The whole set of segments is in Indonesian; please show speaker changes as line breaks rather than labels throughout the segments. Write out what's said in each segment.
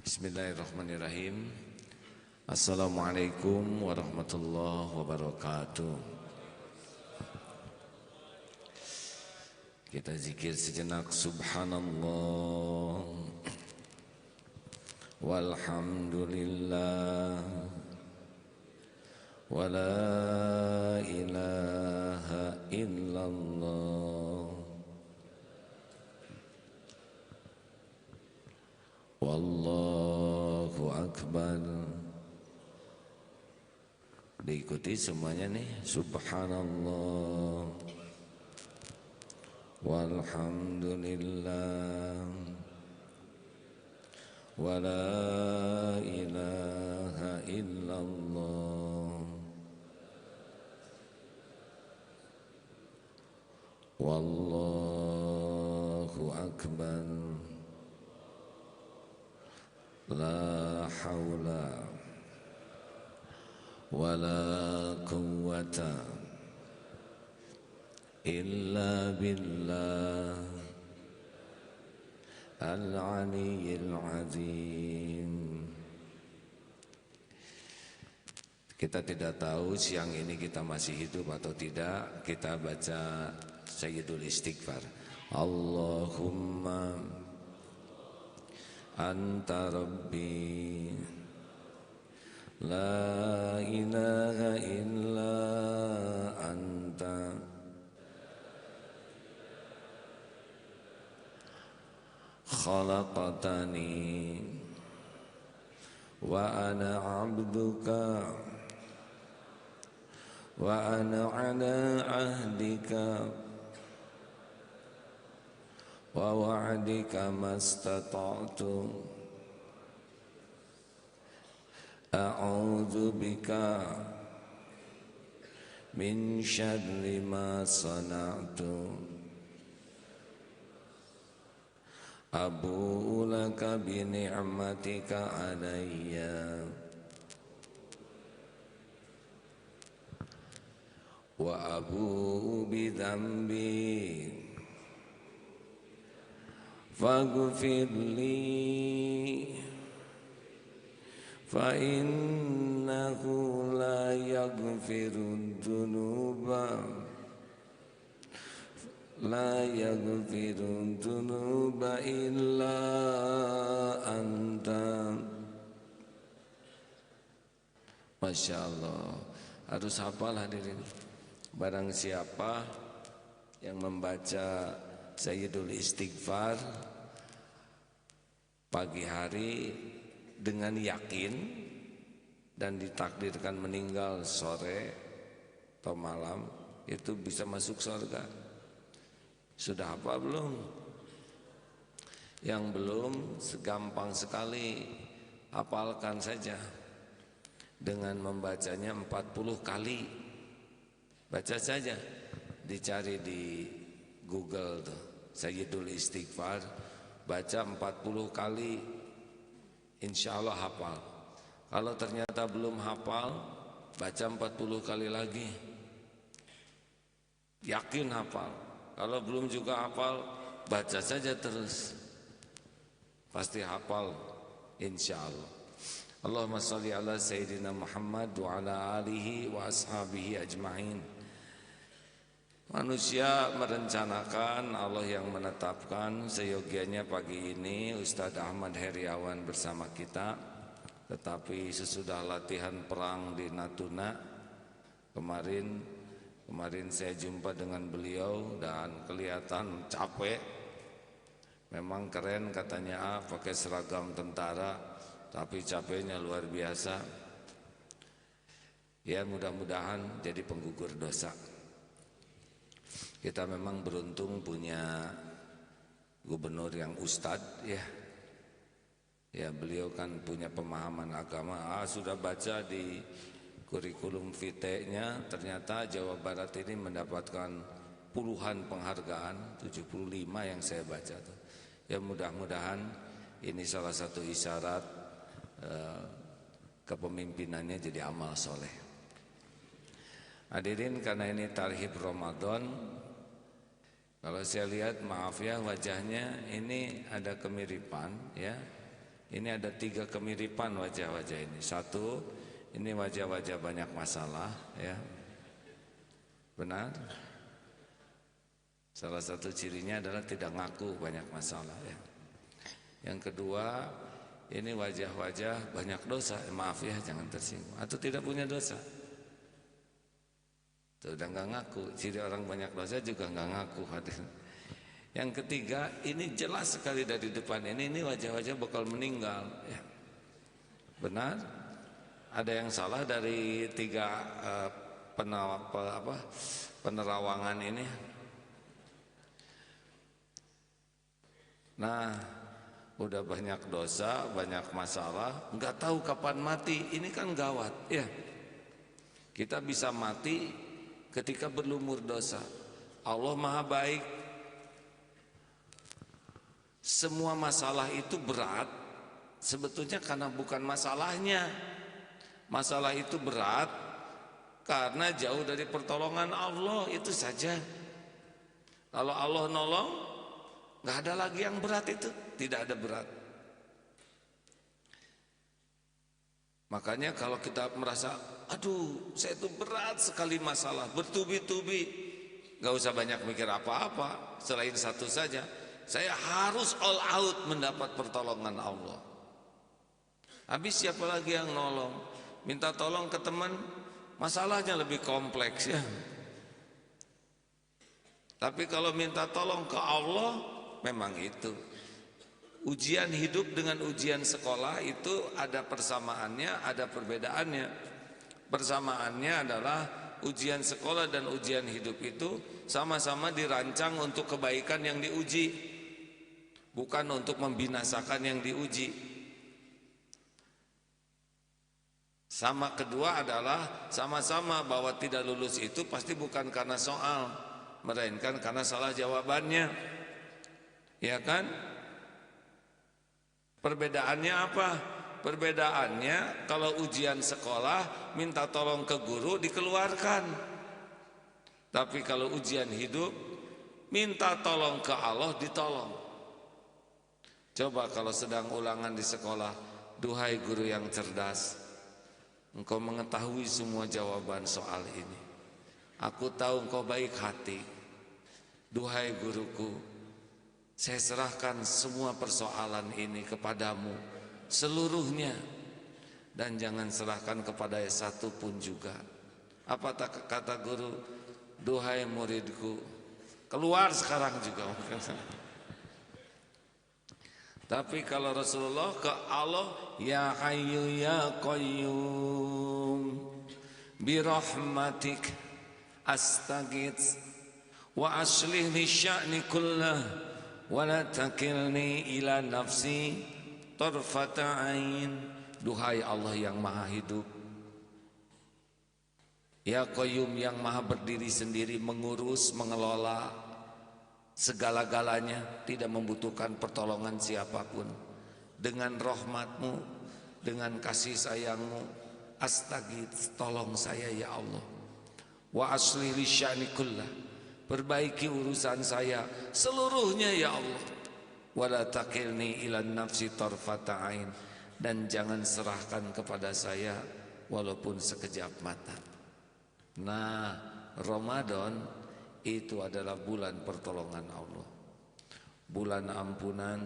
Bismillahirrahmanirrahim. Assalamualaikum warahmatullahi wabarakatuh. Kita zikir sejenak. Subhanallah walhamdulillah wa la ilaha illallah wallahu akbar. Diikuti semuanya nih. Subhanallah walhamdulillah wa la ilaha illallah wallahu akbar. La hawla wa la quwwata illa billah al-aliyyil azim. Kita tidak tahu siang ini kita masih hidup atau tidak. Kita baca Sayyidul Istighfar. Allahumma anta rabbi la ilaha illa anta khalaqtani wa ana abduka wa ana ala ahdika wa wa'dika mastata'tu a'udzu bika min syarri ma sana'tu abu'u laka bi ni'matika alayya wa abu'u bi dhanbi faghfir li fa innahu la yaghfiru dhunuba illa anta. Masya Allah, harus hafal hadirin. Barang siapa yang membaca Sayyidul Istighfar pagi hari dengan yakin dan ditakdirkan meninggal sore atau malam, itu bisa masuk surga. Sudah apa belum? Yang belum, segampang sekali, hafalkan saja dengan membacanya 40 kali. Baca saja, dicari di Google tuh, Sayyidul Istighfar, baca 40 kali, insya Allah hafal. Kalau ternyata belum hafal, baca 40 kali lagi, yakin hafal. Kalau belum juga hafal, baca saja terus, pasti hafal insya Allah. Allahumma salli ala Sayyidina Muhammad wa ala alihi wa ashabihi ajma'in. Manusia merencanakan, Allah yang menetapkan. Seyogianya pagi ini Ustadz Ahmad Heriawan bersama kita. Tetapi sesudah latihan perang di Natuna kemarin saya jumpa dengan beliau dan kelihatan capek. Memang keren katanya, pakai seragam tentara, tapi capeknya luar biasa. Ya, mudah-mudahan jadi penggugur dosa. Kita memang beruntung punya gubernur yang ustadz ya. Ya, beliau kan punya pemahaman agama. Sudah baca di kurikulum vitae-nya, ternyata Jawa Barat ini mendapatkan puluhan penghargaan, 75 yang saya baca tuh. Ya, mudah-mudahan ini salah satu isyarat kepemimpinannya jadi amal soleh. Hadirin, karena ini tarhib Ramadan, kalau saya lihat, maaf ya, wajahnya ini ada kemiripan ya. Ini ada 3 kemiripan wajah-wajah ini. Satu, ini wajah-wajah banyak masalah, ya. Benar? Salah satu cirinya adalah tidak ngaku banyak masalah, ya. Yang kedua, ini wajah-wajah banyak dosa. Maaf ya, jangan tersinggung. Atau tidak punya dosa. Itu udah nggak ngaku. Ciri orang banyak dosa juga nggak ngaku hadir. Yang ketiga, ini jelas sekali dari depan ini wajah-wajah bakal meninggal, ya. Benar? Ada yang salah dari 3 penerawangan ini. Nah, udah banyak dosa, banyak masalah, nggak tahu kapan mati. Ini kan gawat, ya. Kita bisa mati ketika berlumur dosa. Allah Maha Baik. Semua masalah itu berat sebetulnya karena bukan masalahnya. Masalah itu berat karena jauh dari pertolongan Allah, itu saja. Kalau Allah nolong, nggak ada lagi yang berat itu, tidak ada berat. Makanya kalau kita merasa, aduh saya itu berat sekali masalah, bertubi-tubi, nggak usah banyak mikir apa-apa, selain satu saja, saya harus all out mendapat pertolongan Allah. Habis siapa lagi yang nolong? Minta tolong ke teman, masalahnya lebih kompleks, ya. Tapi kalau minta tolong ke Allah, memang itu. Ujian hidup dengan ujian sekolah itu ada persamaannya, ada perbedaannya. Persamaannya adalah ujian sekolah dan ujian hidup itu sama-sama dirancang untuk kebaikan yang diuji, bukan untuk membinasakan yang diuji. Sama kedua adalah sama-sama bahwa tidak lulus itu pasti bukan karena soal, melainkan karena salah jawabannya. Ya kan? Perbedaannya apa? Perbedaannya kalau ujian sekolah minta tolong ke guru dikeluarkan. Tapi kalau ujian hidup minta tolong ke Allah ditolong. Coba kalau sedang ulangan di sekolah, duhai guru yang cerdas, engkau mengetahui semua jawaban soal ini. Aku tahu engkau baik hati. Duhai guruku, saya serahkan semua persoalan ini kepadamu seluruhnya, dan jangan serahkan kepada satu pun juga. Apa kata guru? Duhai muridku, keluar sekarang juga. Tapi kalau Rasulullah ke Allah, ya Hayyu ya Qayyum bi rahmatik astaghits wa aslih li sya'ni kullah wa la takilni ila nafsi tarfata ain. Duhai Allah yang maha hidup, ya Qayyum yang maha berdiri sendiri, mengurus, mengelola segala-galanya, tidak membutuhkan pertolongan siapapun. Dengan rahmatmu, dengan kasih sayangmu, astaghits, tolong saya ya Allah. Wa aslih li sya'ni kullah, perbaiki urusan saya seluruhnya ya Allah. Wala takilni ila nafsi tarfata ain, dan jangan serahkan kepada saya walaupun sekejap mata. Nah, Ramadan itu adalah bulan pertolongan Allah, bulan ampunan,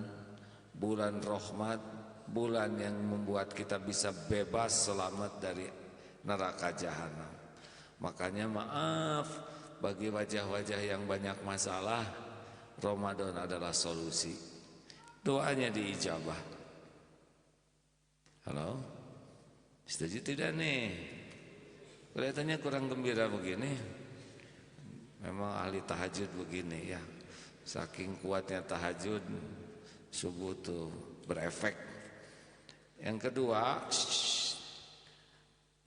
bulan rahmat, bulan yang membuat kita bisa bebas selamat dari neraka jahanam. Makanya maaf bagi wajah-wajah yang banyak masalah, Ramadan adalah solusi. Doanya diijabah. Halo? Setuju tidak nih? Kelihatannya kurang gembira begini. Memang ahli tahajud begini ya. Saking kuatnya tahajud, subuh tuh berefek. Yang kedua,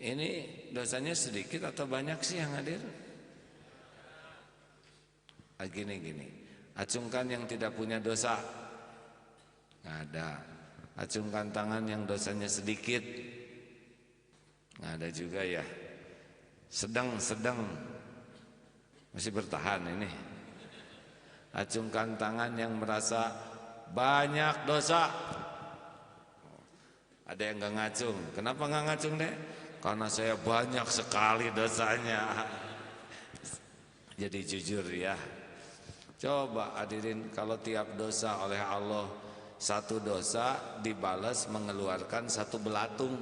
ini dosanya sedikit atau banyak sih yang hadir? Gini. Acungkan yang tidak punya dosa. Nggak ada. Acungkan tangan yang dosanya sedikit. Nggak ada juga ya. Sedang. Masih bertahan ini. Acungkan tangan yang merasa banyak dosa. Ada yang nggak ngacung. Kenapa nggak ngacung deh? Karena saya banyak sekali dosanya. Jadi jujur ya. Coba hadirin, kalau tiap dosa oleh Allah, satu dosa dibalas mengeluarkan satu belatung.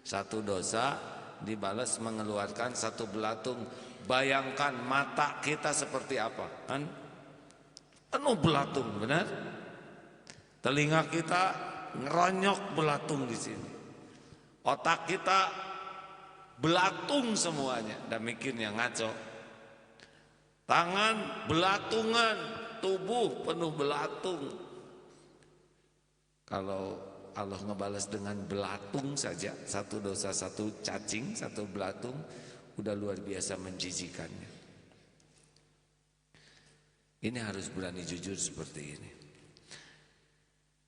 Satu dosa dibalas mengeluarkan satu belatung. Bayangkan mata kita seperti apa, kan? Penuh belatung, benar? Telinga kita ngeronyok belatung di sini. Otak kita belatung semuanya, dan mikirnya ngaco. Tangan belatungan, tubuh penuh belatung. Kalau Allah ngebalas dengan belatung saja, satu dosa, satu cacing, satu belatung, udah luar biasa menjijikannya. Ini harus berani jujur seperti ini.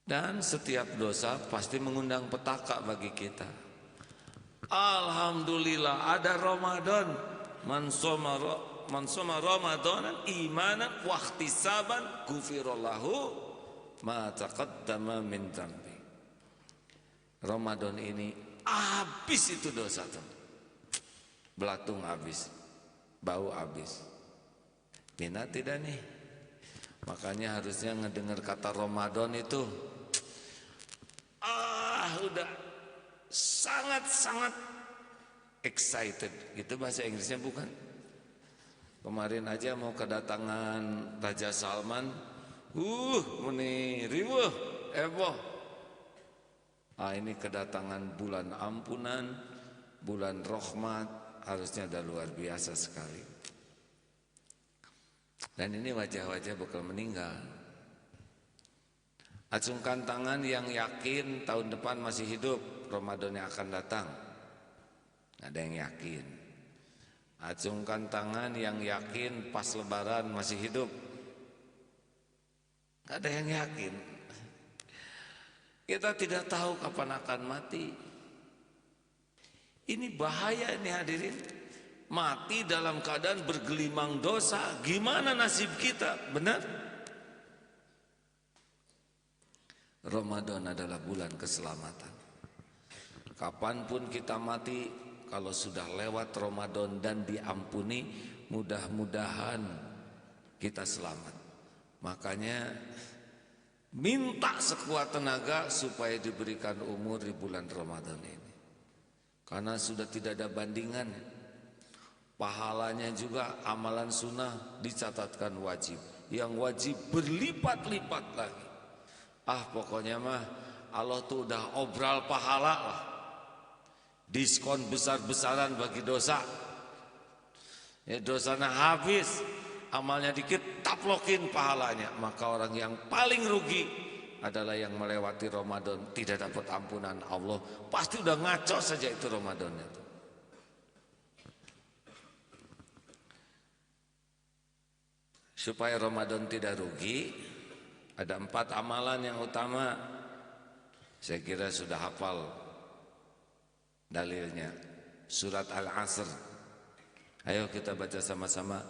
Dan setiap dosa pasti mengundang petaka bagi kita. Alhamdulillah ada Ramadan. Man soma Ramadanan imanan wa ihtisaban ghufirallahu ma taqaddama min dzambi. Ramadan ini habis itu dosa tuh. Belatung habis, bau habis. Minat tidak nih? Makanya harusnya ngedengar kata Ramadan itu udah sangat-sangat excited. Itu bahasa Inggrisnya bukan? Kemarin aja mau kedatangan Raja Salman, muni riweuh heboh. Ini kedatangan bulan ampunan, bulan rahmat, harusnya udah luar biasa sekali. Dan ini wajah-wajah bakal meninggal. Acungkan tangan yang yakin tahun depan masih hidup, Ramadan yang akan datang. Ada yang yakin. Acungkan tangan yang yakin pas lebaran masih hidup. Ada yang yakin. Kita tidak tahu kapan akan mati. Ini bahaya ini hadirin. Mati dalam keadaan bergelimang dosa. Gimana nasib kita? Benar? Ramadan adalah bulan keselamatan. Kapanpun kita mati, kalau sudah lewat Ramadan dan diampuni, mudah-mudahan kita selamat. Makanya minta sekuat tenaga supaya diberikan umur di bulan Ramadan ini. Karena sudah tidak ada bandingan. Pahalanya juga amalan sunnah dicatatkan wajib. Yang wajib berlipat-lipat lagi. Pokoknya mah Allah tuh udah obral pahala lah. Diskon besar-besaran bagi dosa. Ya, dosanya habis, amalnya dikit, taplokin pahalanya. Maka orang yang paling rugi adalah yang melewati Ramadan tidak dapat ampunan Allah. Pasti udah ngaco saja itu Ramadannya tuh. Supaya Ramadan tidak rugi, ada 4 amalan yang utama. Saya kira sudah hafal dalilnya. Surat Al-Asr. Ayo kita baca sama-sama.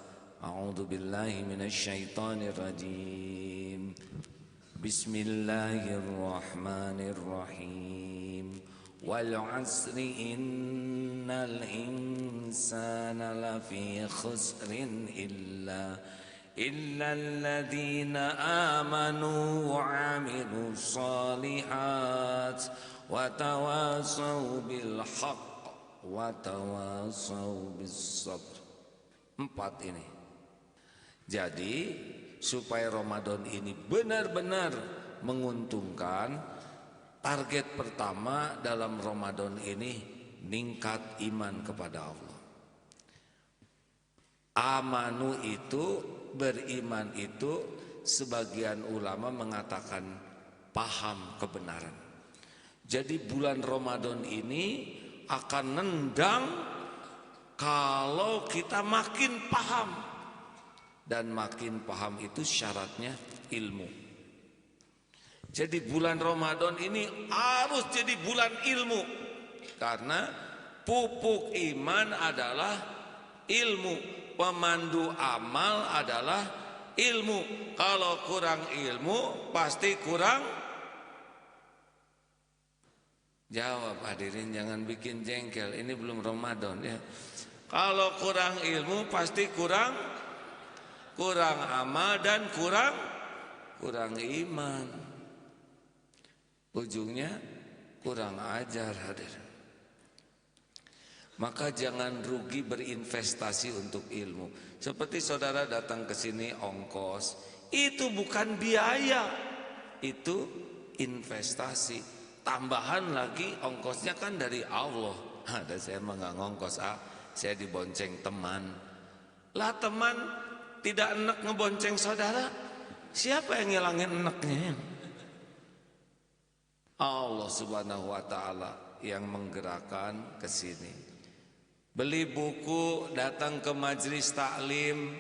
A'udzubillahi minasyaitonirrajim. Bismillahirrahmanirrahim. Wal 'asri innal insana lafi khusrin إلا الذين آمنوا وعملوا الصالحات وتواصوا بالحق وتواصوا بالصبر. 4 ini. Jadi supaya Ramadan ini benar-benar menguntungkan, target pertama dalam Ramadan ini meningkat iman kepada Allah. Amanu itu, beriman itu, sebagian ulama mengatakan paham kebenaran. Jadi bulan Ramadan ini akan nendang kalau kita makin paham. Dan makin paham itu syaratnya ilmu. Jadi bulan Ramadan ini harus jadi bulan ilmu. Karena pupuk iman adalah ilmu. Pemandu amal adalah ilmu. Kalau kurang ilmu pasti kurang Jawab hadirin, jangan bikin jengkel. Ini belum Ramadan ya. Kalau kurang ilmu pasti kurang amal dan kurang iman. Ujungnya kurang ajar hadirin. Maka jangan rugi berinvestasi untuk ilmu. Seperti saudara datang ke sini ongkos, itu bukan biaya, itu investasi. Tambahan lagi ongkosnya kan dari Allah. Ada saya mah nggak ngongkos, saya dibonceng teman. Lah teman tidak enak ngebonceng saudara, siapa yang ngilangin enaknya? Allah Subhanahu wa taala yang menggerakkan ke sini. Beli buku, datang ke majelis taklim,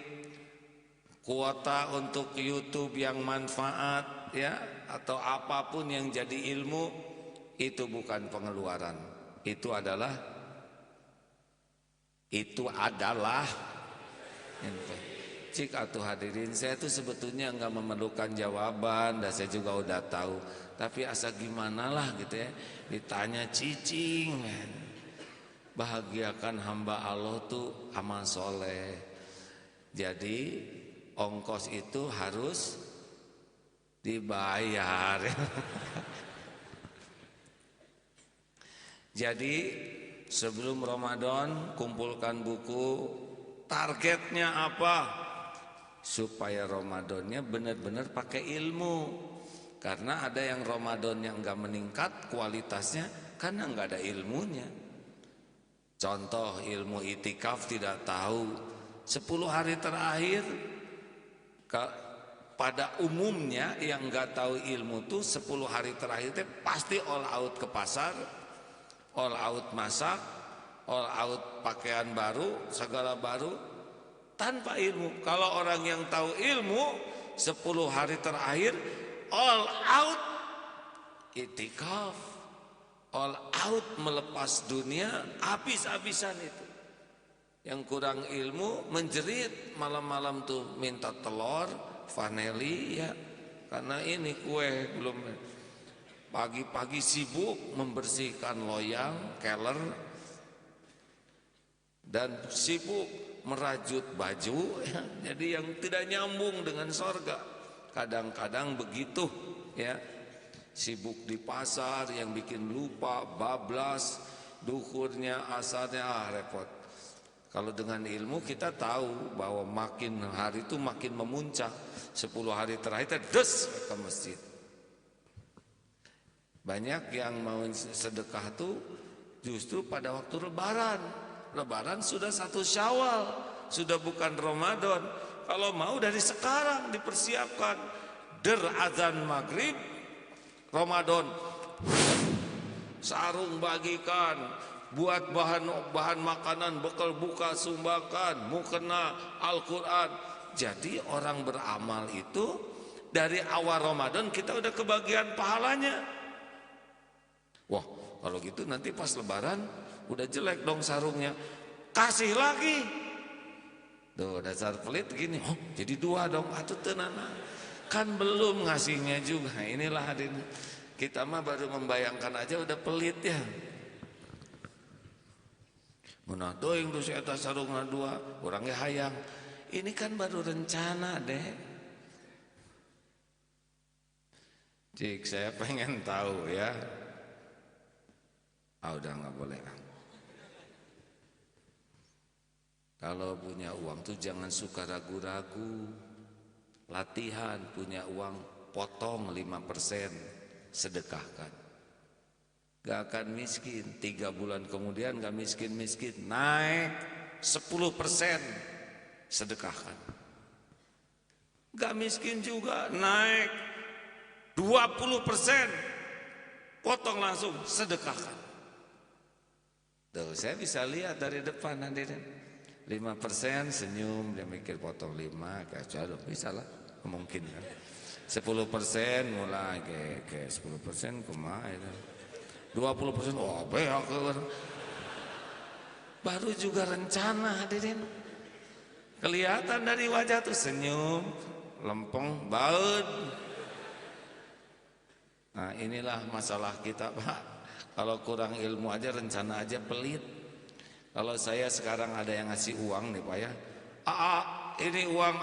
kuota untuk YouTube yang manfaat ya, atau apapun yang jadi ilmu, itu bukan pengeluaran. Itu adalah cik atuh hadirin, saya tuh sebetulnya enggak memerlukan jawaban, dan saya juga udah tahu. Tapi asa gimana lah gitu ya, ditanya cicing. Bahagiakan hamba Allah tuh amal soleh. Jadi ongkos itu harus dibayar. Jadi sebelum Ramadan kumpulkan buku. Targetnya apa? Supaya Ramadannya benar-benar pakai ilmu. Karena ada yang Ramadan yang enggak meningkat kualitasnya karena enggak ada ilmunya. Contoh ilmu itikaf tidak tahu. 10 hari terakhir pada umumnya yang enggak tahu ilmu tuh 10 hari terakhir pasti all out ke pasar, all out masak, all out pakaian baru, segala baru tanpa ilmu. Kalau orang yang tahu ilmu 10 hari terakhir all out itikaf, all out melepas dunia habis-habisan itu. Yang kurang ilmu menjerit malam-malam tuh minta telur, vanili ya. Karena ini kue belum. Pagi-pagi sibuk membersihkan loyang, keler, dan sibuk merajut baju ya. Jadi yang tidak nyambung dengan sorga. Kadang-kadang begitu ya. Sibuk di pasar yang bikin lupa, bablas, duhurnya, asarnya, repot. Kalau dengan ilmu kita tahu bahwa makin hari itu makin memuncak. 10 hari terakhir des ke masjid. Banyak yang mau sedekah tuh justru pada waktu lebaran. Lebaran sudah 1 Syawal, sudah bukan Ramadan. Kalau mau dari sekarang dipersiapkan. Azan maghrib Ramadan, sarung bagikan, buat bahan makanan, bekal buka sumbangkan, mukena Al-Quran. Jadi orang beramal itu dari awal Ramadan kita udah kebagian pahalanya. Wah, kalau gitu nanti pas lebaran udah jelek dong sarungnya. Kasih lagi. Tuh dasar pelit gini. Oh, jadi 2 dong. Atuh tenana. Kan belum ngasihnya juga. Inilah hadirin. Kita mah baru membayangkan aja udah pelit ya. Munah doing tuh si eta sarungna 2, orangnya hayang. Ini kan baru rencana deh. Cik, saya pengen tahu ya. Udah nggak boleh. Kalau punya uang tuh jangan suka ragu-ragu. Latihan, punya uang potong 5%, sedekahkan. Gak akan miskin. 3 bulan kemudian gak miskin-miskin, naik 10%, sedekahkan. Gak miskin juga, naik 20%, potong langsung, sedekahkan. Tuh, saya bisa lihat dari depan hadirin. 5% senyum, dia mikir potong 5, kayak jauh bisa lah, mungkin kan. 10% mulai kayak 10% kumaha itu. 20% oh beak. Baru juga rencana hadirin. Kelihatan dari wajah tuh senyum, lempeng, baut. Nah, inilah masalah kita, Pak. Kalau kurang ilmu aja rencana aja pelit. Kalau saya sekarang ada yang ngasih uang nih Pak ya, ini uang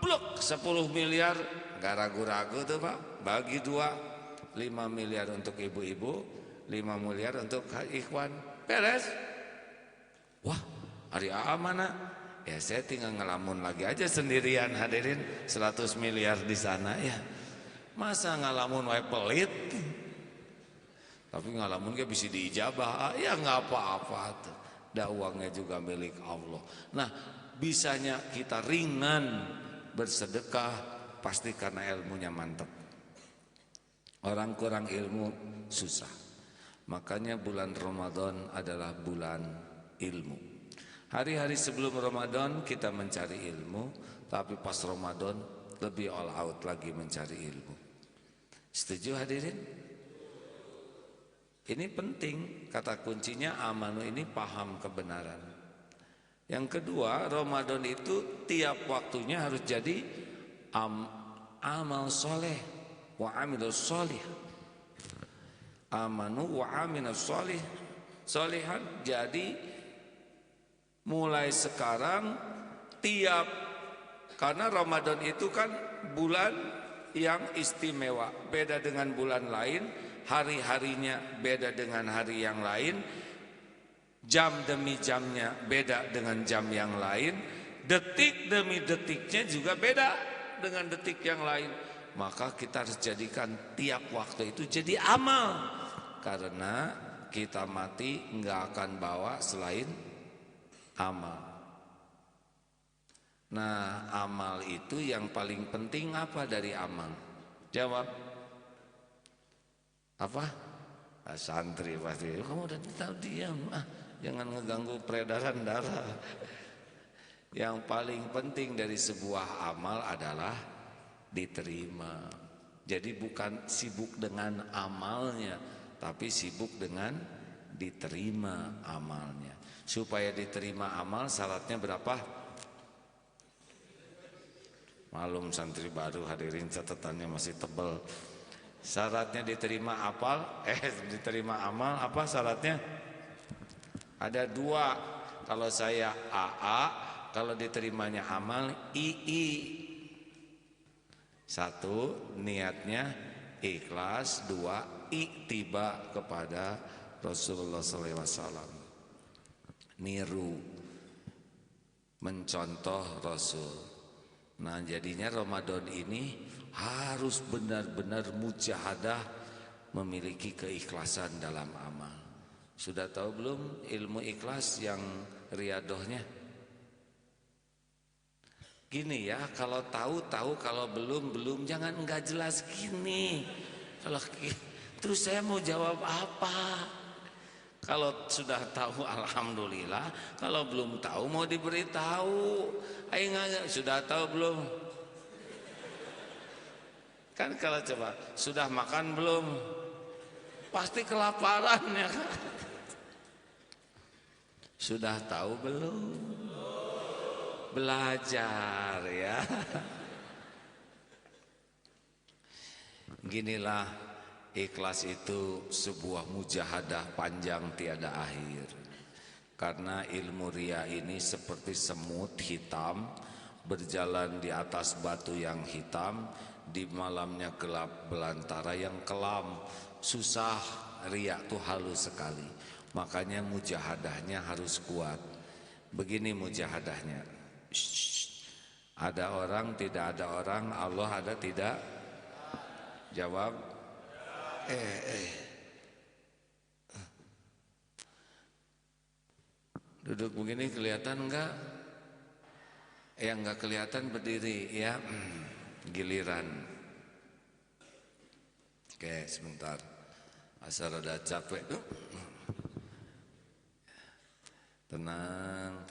blok 10 miliar, gak ragu-ragu tuh Pak, bagi 2, 5 miliar untuk ibu-ibu, 5 miliar untuk ikhwan, beres. Wah, hari mana? Ya saya tinggal ngelamun lagi aja sendirian hadirin, 100 miliar di sana ya. Masa ngalamun wae pelit? Tapi ngalamun gak bisa diijabah, ya nggak apa-apa tuh. Da uangnya juga milik Allah. Nah, bisanya kita ringan bersedekah pasti karena ilmunya mantap. Orang kurang ilmu susah. Makanya bulan Ramadan adalah bulan ilmu. Hari-hari sebelum Ramadan kita mencari ilmu, tapi pas Ramadan lebih all out lagi mencari ilmu. Setuju hadirin? Ini penting, kata kuncinya amanu ini paham kebenaran. Yang kedua, Ramadan itu tiap waktunya harus jadi amal soleh wa amilus solih. Amanu wa amilus solih, solihan. Jadi mulai sekarang karena Ramadan itu kan bulan yang istimewa, beda dengan bulan lain. Hari-harinya beda dengan hari yang lain, jam demi jamnya beda dengan jam yang lain, detik demi detiknya juga beda dengan detik yang lain. Maka kita harus jadikan tiap waktu itu jadi amal, karena kita mati nggak akan bawa selain amal. Nah, amal itu yang paling penting apa dari amal? Jawab. Apa? Santri pasti. Kamu udah tahu, diam. Jangan ngeganggu peredaran darah. Yang paling penting dari sebuah amal adalah diterima. Jadi bukan sibuk dengan amalnya, tapi sibuk dengan diterima amalnya. Supaya diterima amal syaratnya berapa? Malum santri baru hadirin, catatannya masih tebal. Syaratnya diterima diterima amal apa syaratnya? Ada 2. Kalau saya AA, kalau diterimanya amal II. 1, niatnya ikhlas. 2, iktiba kepada Rasulullah SAW. Niru, mencontoh Rasul. Nah, jadinya Ramadan ini harus benar-benar mujahadah, memiliki keikhlasan dalam amal. Sudah tahu belum ilmu ikhlas yang riadohnya? Gini ya, kalau tahu, kalau belum, jangan enggak jelas gini. Kalau terus saya mau jawab apa? Kalau sudah tahu alhamdulillah, kalau belum tahu mau diberitahu. Ayo sudah tahu belum? Kan kalau coba sudah makan belum? Pasti kelaparan ya kan? Sudah tahu belum? Belajar ya. Ginilah, ikhlas itu sebuah mujahadah panjang tiada akhir. Karena ilmu riya ini seperti semut hitam berjalan di atas batu yang hitam, di malamnya gelap belantara yang kelam. Susah, riya itu halus sekali. Makanya mujahadahnya harus kuat. Begini mujahadahnya. Ada orang, tidak ada orang, Allah ada tidak? Jawab. Duduk begini kelihatan enggak? Yang enggak kelihatan berdiri ya. Giliran. Oke, sebentar. Asal rada capek. Tenang.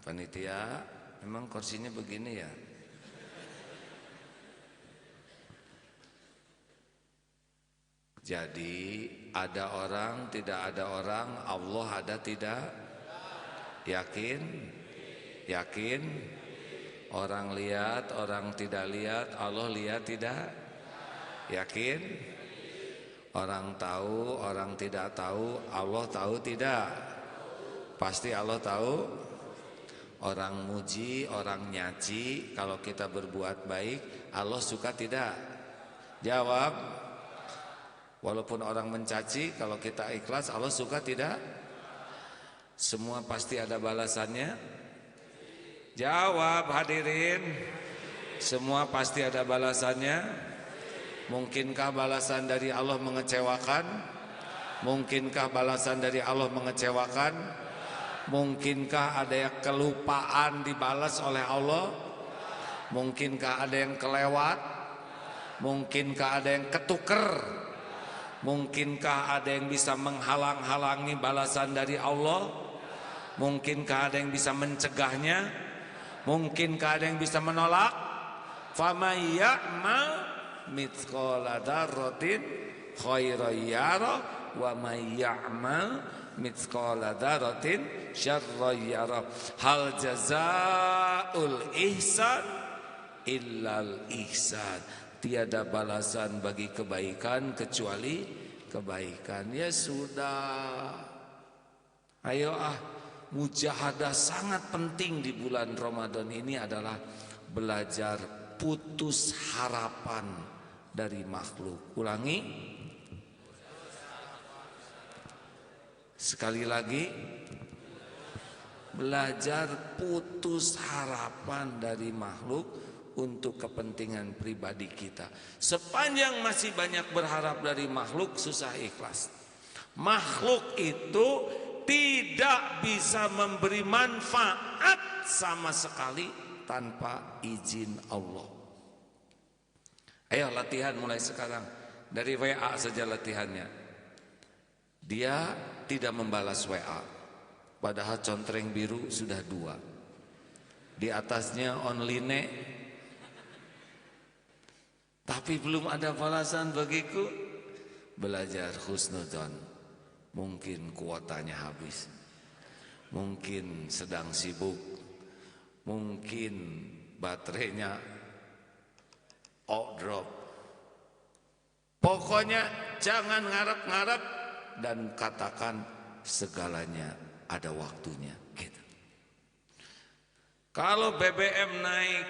Panitia, memang kursinya begini ya? Jadi ada orang, tidak ada orang, Allah ada tidak? Yakin? Yakin? Orang lihat, orang tidak lihat, Allah lihat tidak? Yakin? Orang tahu, orang tidak tahu, Allah tahu tidak? Pasti Allah tahu. Orang muji, orang nyaci, kalau kita berbuat baik, Allah suka tidak? Jawab. Walaupun orang mencaci, kalau kita ikhlas, Allah suka tidak? Semua pasti ada balasannya. Jawab hadirin. Semua pasti ada balasannya. Mungkinkah balasan dari Allah mengecewakan? Mungkinkah balasan dari Allah mengecewakan? Mungkinkah ada yang kelupaan dibalas oleh Allah? Mungkinkah ada yang kelewat? Mungkinkah ada yang ketuker? Mungkinkah ada yang bisa menghalang-halangi balasan dari Allah? Mungkinkah ada yang bisa mencegahnya? Mungkinkah ada yang bisa menolak? Faman ya'mal mithqala dzarratin khairan yarah wa may ya'mal mithqala dzarratin syarran yarah. Hal jazaa'ul ihsan illal ihsan. Tiada balasan bagi kebaikan kecuali kebaikan. Ya sudah. Ayo mujahadah sangat penting di bulan Ramadan ini adalah belajar putus harapan dari makhluk. Ulangi. Sekali lagi. Belajar putus harapan dari makhluk untuk kepentingan pribadi kita. Sepanjang masih banyak berharap dari makhluk, susah ikhlas. Makhluk itu tidak bisa memberi manfaat sama sekali tanpa izin Allah. Ayo latihan mulai sekarang. Dari WA saja latihannya. Dia tidak membalas WA, padahal contreng biru sudah 2. Di atasnya online. Tapi belum ada balasan bagiku. Belajar husnudzon. Mungkin kuotanya habis. Mungkin sedang sibuk. Mungkin baterainya drop. Pokoknya jangan ngarep-ngarep dan katakan segalanya ada waktunya. Gitu. Kalau BBM naik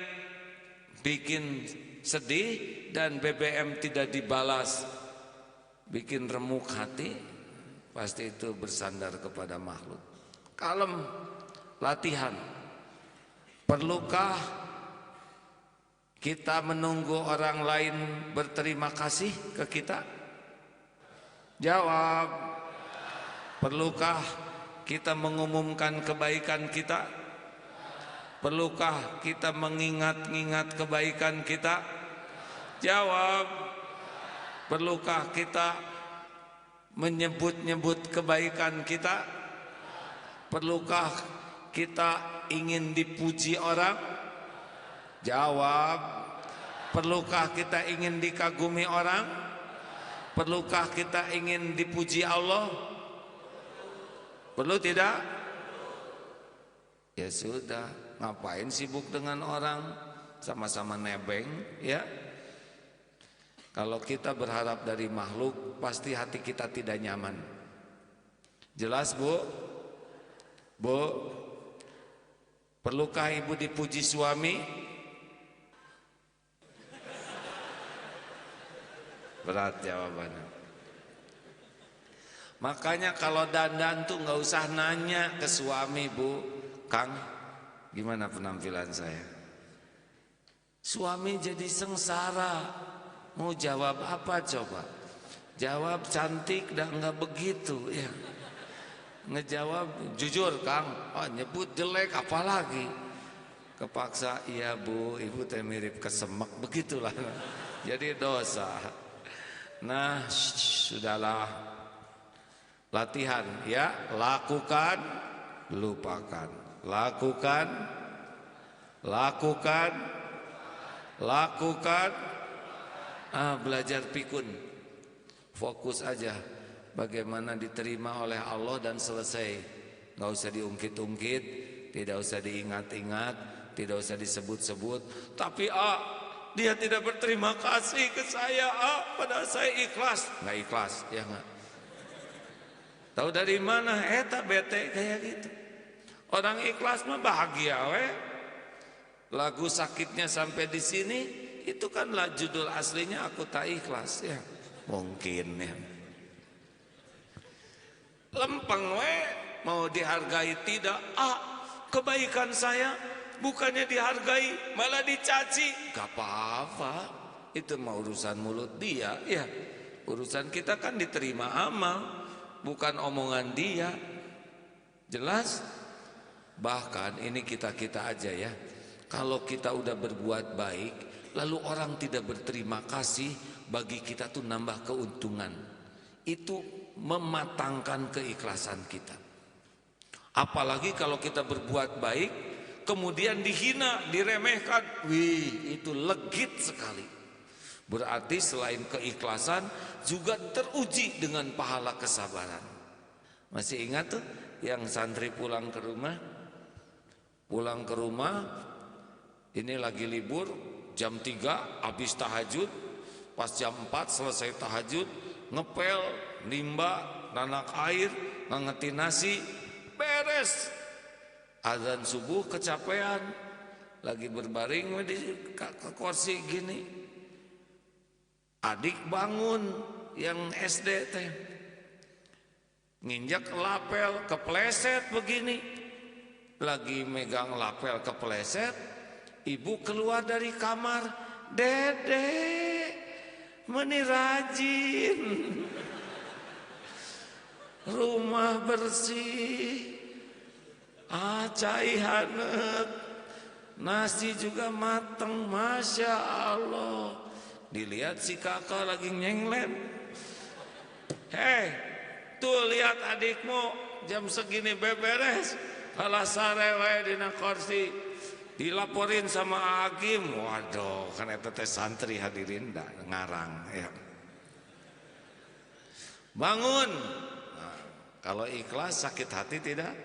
bikin sedih dan BBM tidak dibalas bikin remuk hati, pasti itu bersandar kepada makhluk. Kalem, latihan. Perlukah kita menunggu orang lain berterima kasih ke kita? Jawab. Perlukah kita mengumumkan kebaikan kita? Perlukah kita mengingat-ingat kebaikan kita? Jawab. Perlukah kita menyebut-nyebut kebaikan kita? Perlukah kita ingin dipuji orang? Jawab. Perlukah kita ingin dikagumi orang? Perlukah kita ingin dipuji Allah? Perlu tidak? Ya sudah, ngapain sibuk dengan orang? Sama-sama nebeng, ya. Kalau kita berharap dari makhluk, pasti hati kita tidak nyaman. Jelas, Bu? Bu, perlukah ibu dipuji suami? Berat jawabannya. Makanya kalau dandan tuh nggak usah nanya ke suami, Bu. Kang, gimana penampilan saya? Suami jadi sengsara. Mau jawab apa coba? Jawab cantik dan nggak begitu, ya. Ngejawab jujur, Kang. Oh, nyebut jelek apalagi? Kepaksa, iya Bu, ibu teh mirip kesemek, begitulah. Jadi dosa. Nah, sudahlah. Latihan, ya. Lakukan, lupakan. Lakukan, lakukan, lakukan. Belajar pikun. Fokus aja bagaimana diterima oleh Allah dan selesai. Gak usah diungkit-ungkit, tidak usah diingat-ingat, tidak usah disebut-sebut. Tapi dia tidak berterima kasih ke saya, padahal saya ikhlas. Nggak ikhlas, ya nggak? Tahu dari mana? Eta bete kayak gitu. Orang ikhlas mah bahagia we. Lagu sakitnya sampai di sini, itu kan lah judul aslinya Aku Tak Ikhlas ya. Mungkin ya. Lempeng we, mau dihargai tidak? Kebaikan saya bukannya dihargai, malah dicaci. Gak apa-apa, itu mau urusan mulut dia ya. Urusan kita kan diterima amal, bukan omongan dia. Jelas? Bahkan ini kita-kita aja ya. Kalau kita udah berbuat baik, lalu orang tidak berterima kasih, bagi kita tuh nambah keuntungan. Itu mematangkan keikhlasan kita. Apalagi kalau kita berbuat baik, kemudian dihina, diremehkan, wih, itu legit sekali. Berarti selain keikhlasan, juga teruji dengan pahala kesabaran. Masih ingat tuh yang santri pulang ke rumah? Pulang ke rumah, ini lagi libur, jam 3 habis tahajud, pas jam 4 selesai tahajud, ngepel, nimba, nanak air, ngangetin nasi, beres. Azan subuh kecapean, lagi berbaring di kursi gini. Adik bangun yang SD teh, nginjak lapel, kepleset begini. Lagi megang lapel kepleset, ibu keluar dari kamar, Dede, meni rajin, rumah bersih, cai hanet, nasi juga mateng, Masya Allah. Dilihat si kakak lagi nyenglen. Hei, tuh lihat adikmu jam segini beberes, kalah sare wae dina kursi, dilaporin sama Agim. Waduh, kan eta teh santri hadirin da ngarang ya. Bangun. Nah, kalau ikhlas sakit hati tidak?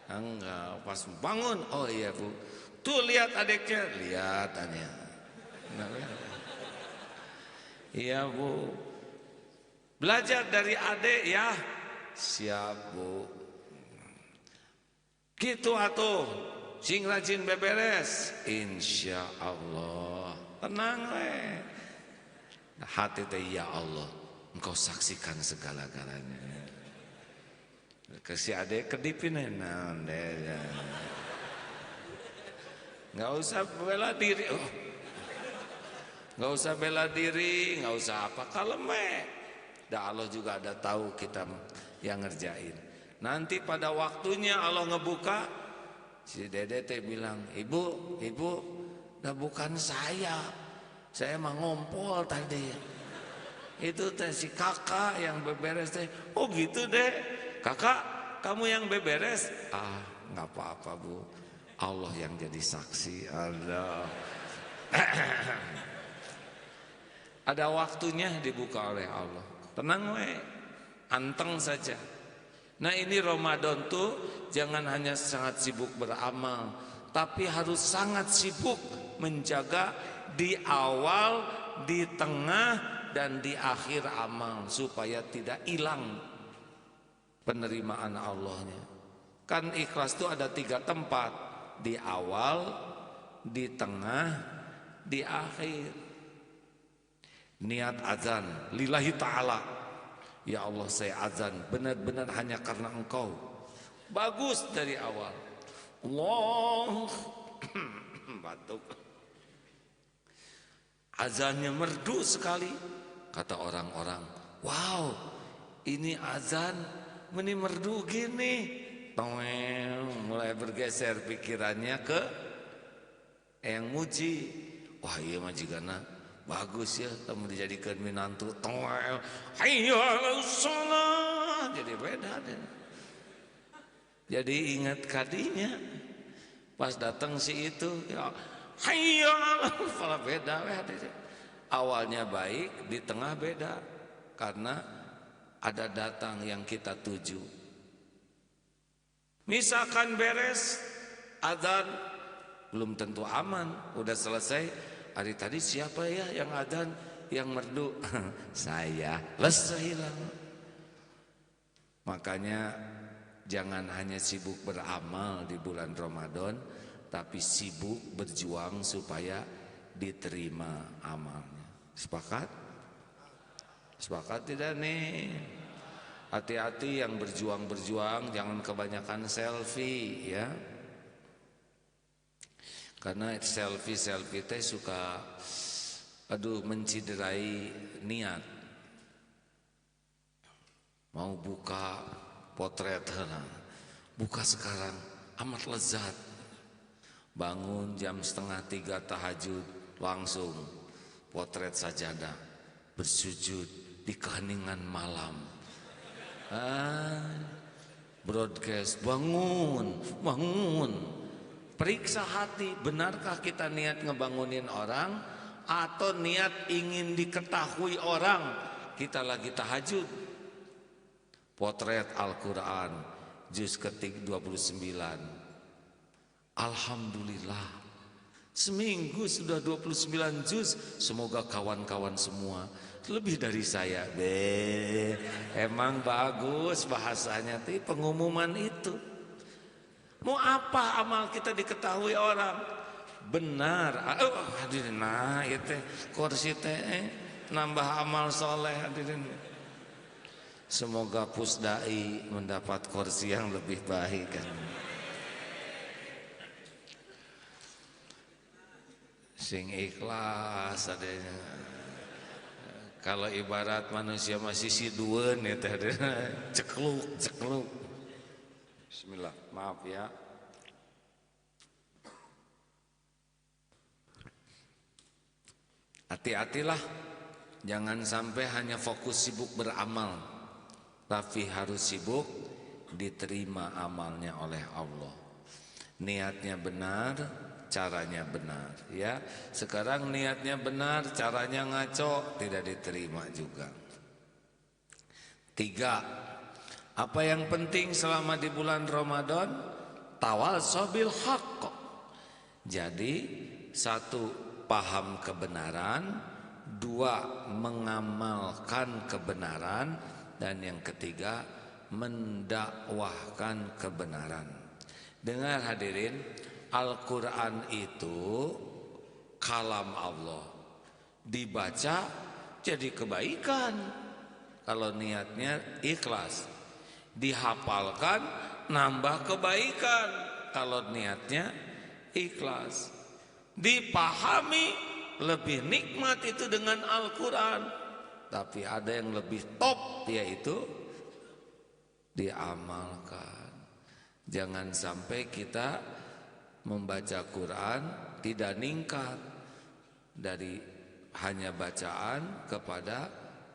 Enggak, pas bangun, oh iya Bu. Tuh lihat adiknya, lihat Anya. Nah, iya Bu. Belajar dari adik ya. Siap Bu. Gitu atuh, sing rajin beberes, insya Allah. Tenang we. Hati teh ya Allah, Engkau saksikan segala-galanya. Ke si ade kedipin naon deh. Nggak usah bela diri. Nggak usah bela diri, nggak usah apa, kalem we. Dah Allah juga ada tahu kita yang ngerjain. Nanti pada waktunya Allah ngebuka, si Dede teh bilang, ibu, dah bukan saya mah ngompol tadi. Itu teh si kakak yang beberes teh. Oh gitu deh, kakak kamu yang beberes? Nggak apa-apa Bu, Allah yang jadi saksi. Allah. Ada waktunya dibuka oleh Allah. Tenang we, anteng saja. Nah ini Ramadan tuh jangan hanya sangat sibuk beramal, tapi harus sangat sibuk menjaga di awal, di tengah, dan di akhir amal, supaya tidak hilang penerimaan Allahnya. Kan ikhlas itu ada 3 tempat, di awal, di tengah, di akhir. Niat azan lillahi ta'ala, ya Allah saya azan benar-benar hanya karena Engkau. Bagus dari awal. Allah batuk. Azannya merdu sekali. Kata orang-orang, wow, ini azan meni merdu gini. Mulai bergeser pikirannya ke yang muji. Wah iya majigana bagus ya, kamu dijadikan minantu. Hayya 'alas shalah. Jadi beda deh. Jadi ingat kadinya pas datang si itu, ya hayya 'alas shalah, beda deh. Awalnya baik, di tengah beda karena ada datang yang kita tuju. Misalkan beres azan belum tentu aman, udah selesai hari tadi siapa ya yang adzan, yang merdu? Saya. Lesah hilang. Makanya jangan hanya sibuk beramal di bulan Ramadan, tapi sibuk berjuang supaya diterima amalnya. Sepakat? Sepakat tidak nih? Hati-hati yang berjuang-berjuang, jangan kebanyakan selfie ya. Karena selfie teh suka menciderai niat. Mau buka potret, buka sekarang amat lezat. Bangun jam 2:30 tahajud, langsung potret sajadah, bersujud di keheningan malam. Broadcast, bangun. Periksa hati, benarkah kita niat ngebangunin orang atau niat ingin diketahui orang kita lagi tahajud. Potret Al-Quran juz ke-29. Alhamdulillah, seminggu sudah 29 juz. Semoga kawan-kawan semua lebih dari saya. Emang bagus bahasanya, tapi pengumuman itu. Mau apa amal kita diketahui orang? Benar. Hadirin, nah itu kursi teh nambah amal soleh hadirin. Semoga Pusdai mendapat kursi yang lebih baik kan. Sing ikhlas adanya. Kalau ibarat manusia masih siduan ya teh, cekluk. Bismillah, maaf ya. Hati-hatilah, jangan sampai hanya fokus sibuk beramal, tapi harus sibuk diterima amalnya oleh Allah. Niatnya benar, caranya benar ya. Sekarang niatnya benar, caranya ngaco, tidak diterima juga. 3. Apa yang penting selama di bulan Ramadan? Tawassobil haqq. Jadi 1, paham kebenaran, 2, mengamalkan kebenaran, dan yang ketiga, mendakwahkan kebenaran. Dengar hadirin, Al-Quran itu kalam Allah, dibaca jadi kebaikan kalau niatnya ikhlas. Dihafalkan nambah kebaikan kalau niatnya ikhlas. Dipahami lebih nikmat itu dengan Al-Quran. Tapi ada yang lebih top, yaitu diamalkan. Jangan sampai kita membaca Quran tidak ningkat dari hanya bacaan kepada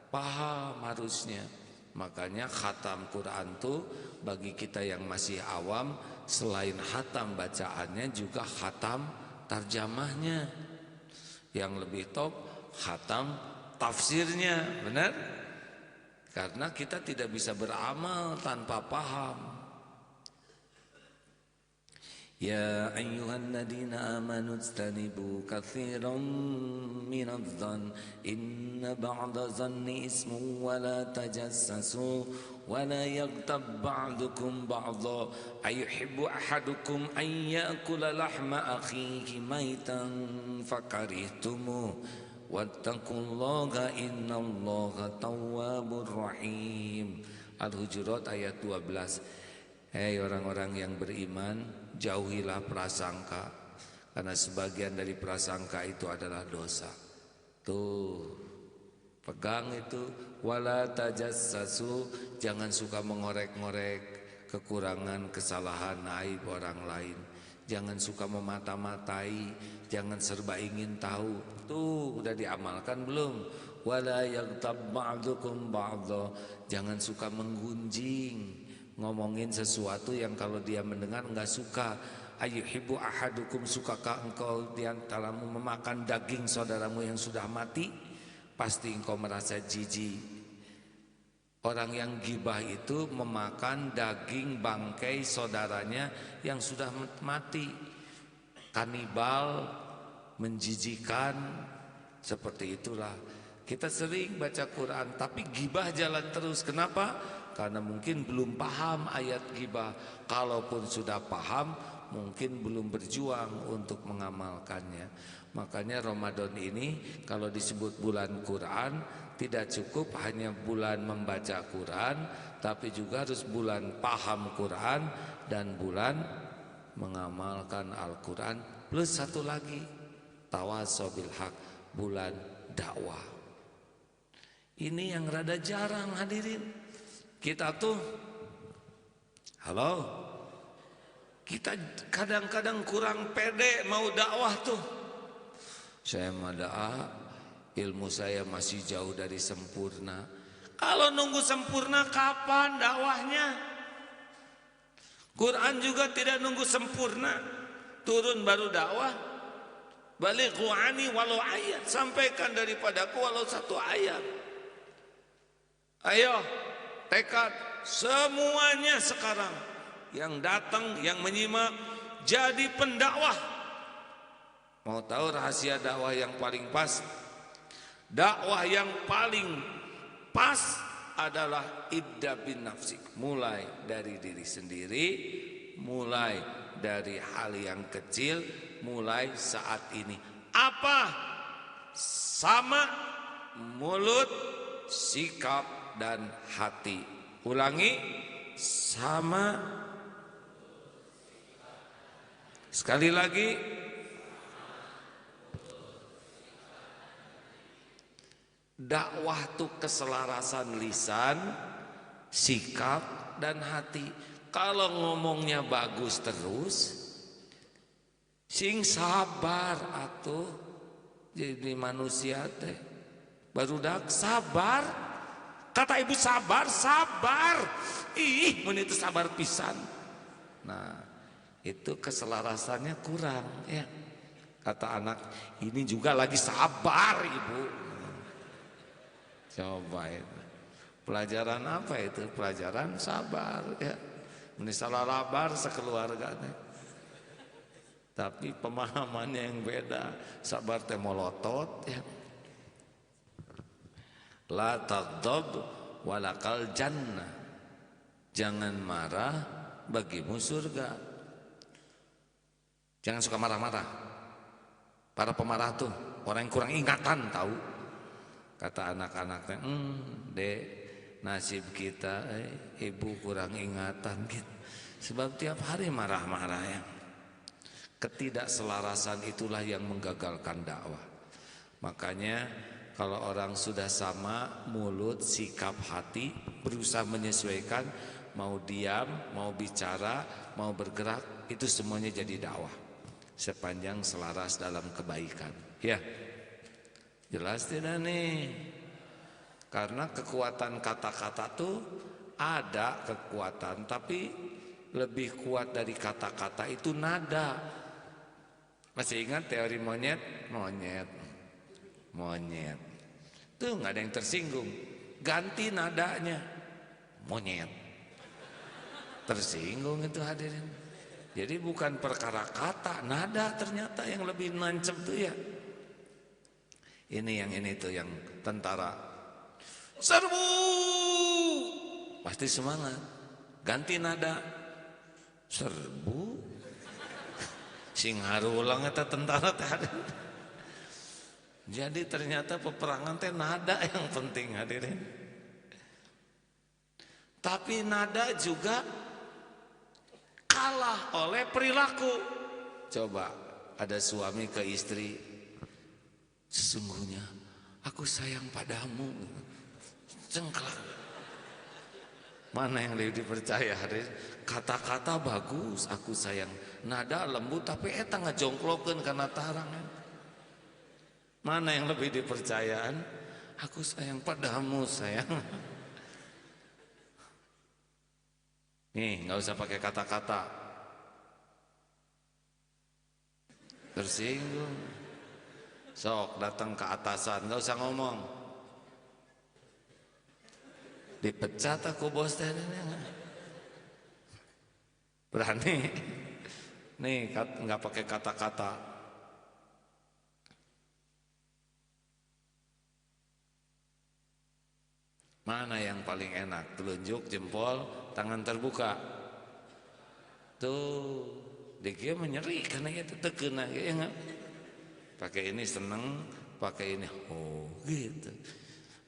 paham harusnya. Makanya khatam Quran tuh bagi kita yang masih awam, selain khatam bacaannya juga khatam tarjamahnya. Yang lebih top khatam tafsirnya, benar? Karena kita tidak bisa beramal tanpa paham. Ya ayyuhalladzina amanu ijtanibu katsiran minadh-dhann inna ba'da dhanni ismun wa la tajassasu wa la yaghtab ba'dukum ba'dha ayuhibbu ahadukum an ya'kula lahma akhihi maitan fakarihtumuh wattaqullaha innallaha tawwabur rahim. Al-Hujurat ayat 12. Hei orang-orang yang beriman, jauhilah prasangka, karena sebagian dari prasangka itu adalah dosa. Tuh, pegang itu. Wala tajassasu, jangan suka mengorek-ngorek kekurangan, kesalahan, aib orang lain. Jangan suka memata-matai, jangan serba ingin tahu. Tuh, udah diamalkan belum? Wala yaghtab ba'dukum ba'dha, jangan suka menggunjing, ngomongin sesuatu yang kalau dia mendengar enggak suka. Ayuhibbu ahadukum, sukakah engkau diantaramu memakan daging saudaramu yang sudah mati? Pasti engkau merasa jijik. Orang yang gibah itu memakan daging bangkai saudaranya yang sudah mati. Kanibal menjijikan. Seperti itulah kita sering baca Quran tapi gibah jalan terus. Kenapa? Karena mungkin belum paham ayat gibah. Kalaupun sudah paham, mungkin belum berjuang untuk mengamalkannya. Makanya Ramadan ini kalau disebut bulan Quran, tidak cukup hanya bulan membaca Quran, tapi juga harus bulan paham Quran dan bulan mengamalkan Al-Quran. Plus satu lagi, tawasau bil haq, bulan dakwah. Ini yang rada jarang hadirin. Kita tuh, halo, kita kadang-kadang kurang pede mau dakwah tuh. Saya mah ilmu saya masih jauh dari sempurna. Kalau nunggu sempurna kapan dakwahnya? Quran juga tidak nunggu sempurna, turun baru dakwah. Balighu ani walau ayat, sampaikan daripadaku walau satu ayat. Ayo tekad semuanya sekarang, yang datang, yang menyimak, jadi pendakwah. Mau tahu rahasia dakwah yang paling pas? Dakwah yang paling pas adalah ibda bin nafsik. Mulai dari diri sendiri, mulai dari hal yang kecil, mulai saat ini. Apa? Sama mulut, sikap dan hati. Ulangi, sama. Sekali lagi, dakwah itu keselarasan lisan, sikap dan hati. Kalau ngomongnya bagus terus, sing sabar atuh jadi manusia teh. Barudak sabar. Kata ibu sabar, sabar. Ih, mun itu sabar pisan. Nah, itu keselarasannya kurang ya. Kata anak, ini juga lagi sabar ibu. Coba itu. Pelajaran apa itu? Pelajaran sabar ya. Ini salah labar sekeluarganya. Tapi pemahamannya yang beda. Sabar teh molotot ya. La taghdab walakal jannah. Jangan marah, bagimu surga. Jangan suka marah-marah. Para pemarah tuh orang yang kurang ingatan tahu. Kata anak-anaknya, dek, nasib kita, ibu kurang ingatan gitu. Sebab tiap hari marah-marah ya. Ketidakselarasan itulah yang menggagalkan dakwah. Makanya kalau orang sudah sama mulut, sikap, hati, berusaha menyesuaikan, mau diam, mau bicara, mau bergerak, itu semuanya jadi dakwah. Sepanjang selaras dalam kebaikan. Ya, jelas tidak nih? Karena kekuatan kata-kata tuh ada kekuatan, tapi lebih kuat dari kata-kata itu nada. Masih ingat teori monyet? Monyet tuh nggak ada yang tersinggung, ganti nadanya, monyet tersinggung itu hadirin. Jadi bukan perkara kata, nada ternyata yang lebih nancep tuh ya. Ini tuh yang tentara serbu pasti semangat, ganti nada serbu sing harulang eta tentara teh. Jadi ternyata peperangan teh nada yang penting hadirin. Tapi nada juga kalah oleh perilaku. Coba ada suami ke istri, sesungguhnya aku sayang padamu. Cengklak. Mana yang lebih dipercaya hadirin? Kata-kata bagus, aku sayang. Nada lembut tapi eta ngajongklokeun kana tarang. Mana yang lebih dipercayaan? Aku sayang padamu sayang. Nih nggak usah pakai kata-kata. Tersinggung. Sok datang ke atasan, nggak usah ngomong. Dipecat aku bos teh. Berani. Nih nggak pakai kata-kata. Mana yang paling enak? Telunjuk, jempol, tangan terbuka. Tuh, dia menyeri karena itu tekena ya enggak. Pakai ini seneng, pakai ini oh gitu.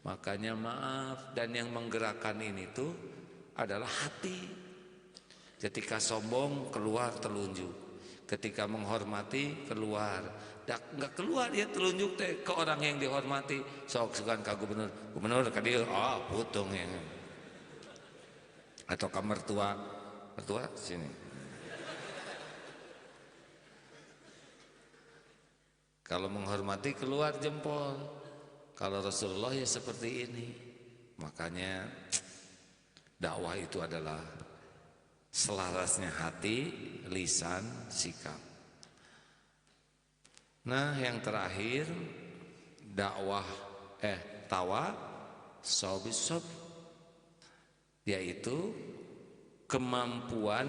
Makanya maaf, dan yang menggerakkan ini tuh adalah hati. Ketika sombong keluar telunjuk, ketika menghormati keluar. Enggak keluar dia telunjuk teh ke orang yang dihormati. Sok sukan ka gubernur, gubernur ka dieu, putung ya. Atau ke mertua, mertua sini. Kalau menghormati keluar jempol. Kalau Rasulullah ya seperti ini. Makanya dakwah itu adalah selarasnya hati, lisan, sikap. Nah, yang terakhir dakwah tawa sob, yaitu kemampuan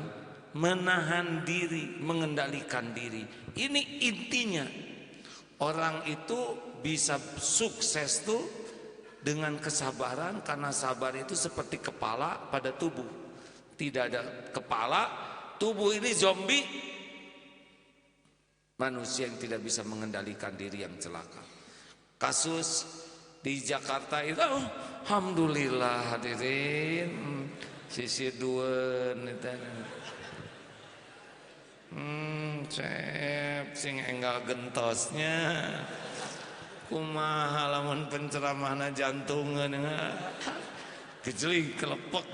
menahan diri, mengendalikan diri. Ini intinya. Orang itu bisa sukses tuh dengan kesabaran, karena sabar itu seperti kepala pada tubuh. Tidak ada kepala, tubuh ini zombie. Manusia yang tidak bisa mengendalikan diri yang celaka. Kasus di Jakarta itu, alhamdulillah hadirin, sisi duen itu. Cep sing enggal gentosnya kumaha lamun penceramahna jantungan gejli kelepek.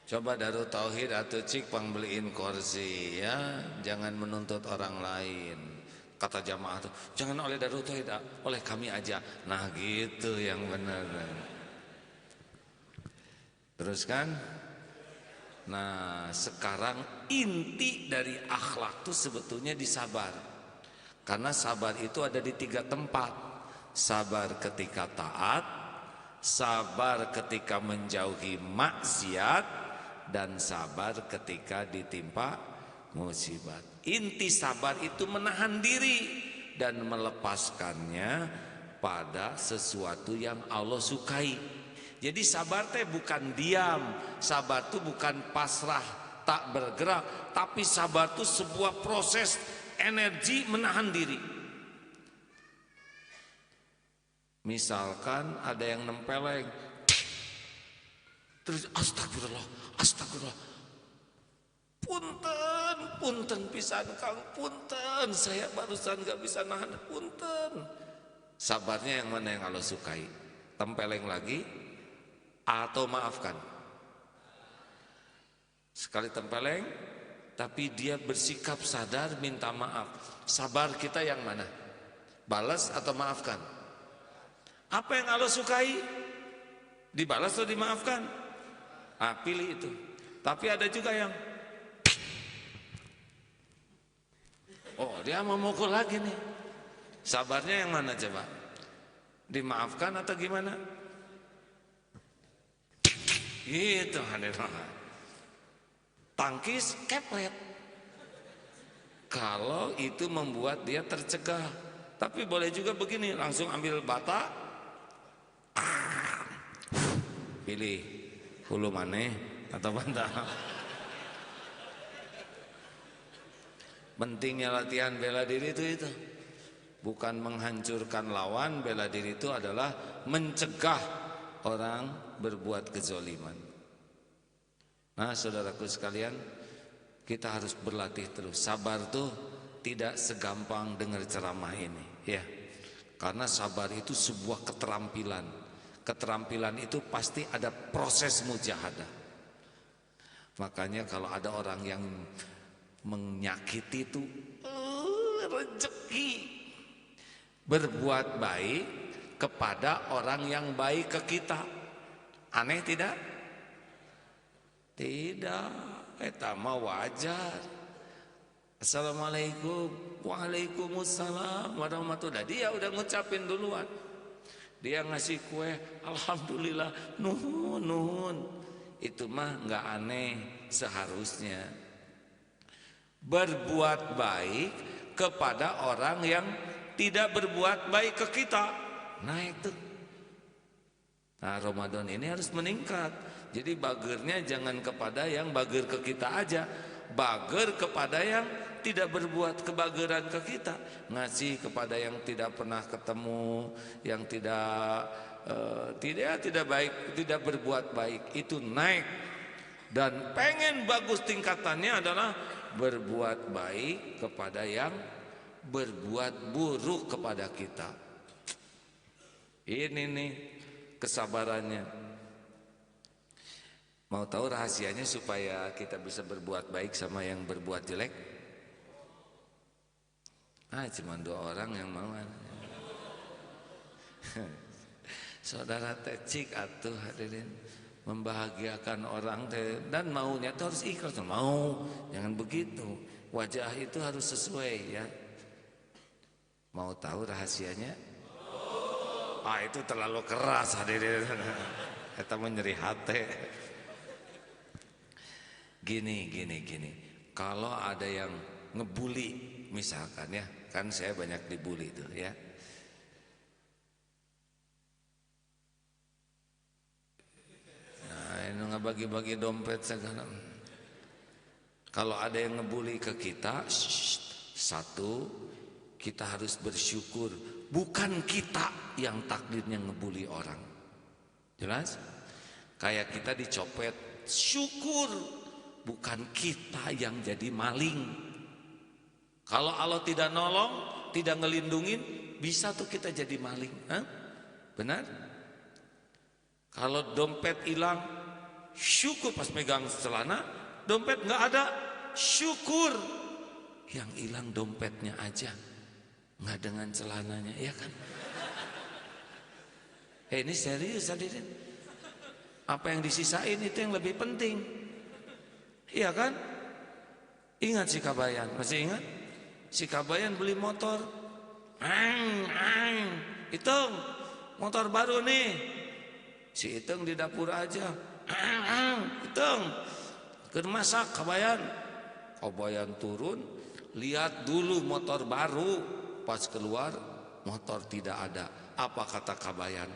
Coba Darut Tauhid atau cik pangbeliin kursi ya, jangan menuntut orang lain. Kata jamaah tuh, jangan oleh Darut Tauhid, oleh kami aja. Nah gitu yang benar. Terus kan? Nah sekarang inti dari akhlak itu sebetulnya di sabar. Karena sabar itu ada di 3 tempat. Sabar ketika taat, sabar ketika menjauhi maksiat, dan sabar ketika ditimpa musibah. Inti sabar itu menahan diri dan melepaskannya pada sesuatu yang Allah sukai. Jadi sabar teh bukan diam, sabar itu bukan pasrah tak bergerak, tapi sabar itu sebuah proses energi menahan diri. Misalkan ada yang nempeleng, terus astagfirullah, astagfirullah, punten pisan Kang, punten, saya barusan gak bisa nahan, punten. Sabarnya yang mana yang Allah sukai? Tempeleng lagi atau maafkan? Sekali tempeleng tapi dia bersikap sadar minta maaf. Sabar kita yang mana? Balas atau maafkan? Apa yang Allah sukai? Dibalas atau dimaafkan? Pilih itu. Tapi ada juga yang dia mau mukul lagi nih. Sabarnya yang mana coba? Dimaafkan atau gimana? Gitu hadirin. Tangkis kepret. Kalau itu membuat dia tercegah. Tapi boleh juga begini, langsung ambil bata, pilih hulu maneh atau bantah. Pentingnya latihan bela diri itu bukan menghancurkan lawan. Bela diri itu adalah mencegah orang berbuat kezaliman. Nah saudaraku sekalian, kita harus berlatih terus. Sabar tuh tidak segampang dengar ceramah ini ya. Karena sabar itu sebuah keterampilan. Keterampilan itu pasti ada proses mujahadah. Makanya kalau ada orang yang menyakiti itu rezeki berbuat baik kepada orang yang baik ke kita. Aneh tidak? Tidak, eta mah wajar. Assalamualaikum, waalaikumsalam warahmatullahi. Dia udah ngucapin duluan. Dia ngasih kue, alhamdulillah, nuhun. Itu mah nggak aneh seharusnya. Berbuat baik kepada orang yang tidak berbuat baik ke kita. naik tuh. Nah, Ramadan ini harus meningkat. Jadi bagernya jangan kepada yang bager ke kita aja, bager kepada yang tidak berbuat kebageran ke kita, ngasih kepada yang tidak pernah ketemu, yang tidak baik, tidak berbuat baik, itu naik. Dan pengen bagus tingkatannya adalah berbuat baik kepada yang berbuat buruk kepada kita. Ini nih kesabarannya. Mau tahu rahasianya supaya kita bisa berbuat baik sama yang berbuat jelek? Cuma 2 orang yang mau. Saudara tecik atuh hadirin, membahagiakan orang dan maunya itu harus ikhlas. Mau, jangan begitu. Wajah itu harus sesuai ya. Mau tahu rahasianya? Itu terlalu keras hadirin. Kita menyeri hati. Gini. Kalau ada yang ngebully misalkan ya, kan saya banyak dibully tuh ya. Nah, ini ngebagi-bagi dompet segala. Kalau ada yang ngebully ke kita, satu, kita harus bersyukur. Bukan kita yang takdirnya ngebully orang. Jelas? Kayak kita dicopet, syukur. Bukan kita yang jadi maling. Kalau Allah tidak nolong, tidak ngelindungin, bisa tuh kita jadi maling. Benar? Kalau dompet hilang, syukur. Pas megang celana, dompet nggak ada, syukur. Yang hilang dompetnya aja, nggak dengan celananya, ya kan? Ini serius hadirin. Apa yang disisain itu yang lebih penting, iya kan? Ingat si Kabayan, masih ingat? Si Kabayan beli motor, Itung, motor baru nih. Si Itung di dapur aja, Itung, ke masak Kabayan. Kabayan turun, lihat dulu motor baru. Pas keluar, motor tidak ada. Apa kata Kabayan?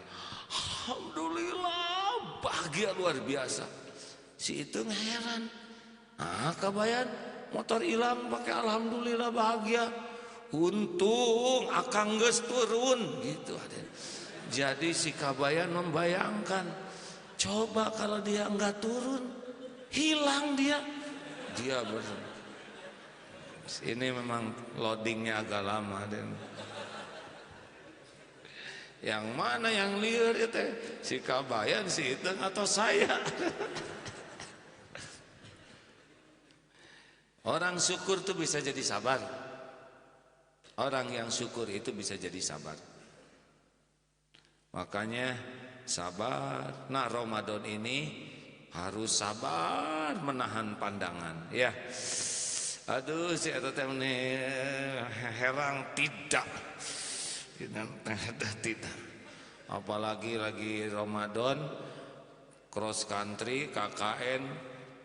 Alhamdulillah, bahagia luar biasa. Si Itung heran. Kabayan, motor hilang pakai alhamdulillah bahagia. Untung akang geus turun gitu. Jadi si Kabayan membayangkan, coba kalau dia enggak turun, hilang dia. Ini memang loadingnya agak lama dan yang mana yang liar itu? Si Kabayan, si Itung atau saya? Orang syukur itu bisa jadi sabar. Orang yang syukur itu bisa jadi sabar. Makanya sabar. Nah, Ramadan ini harus sabar menahan pandangan, ya. Aduh, si eta teh herang tidak. Apalagi lagi Ramadan, cross country, KKN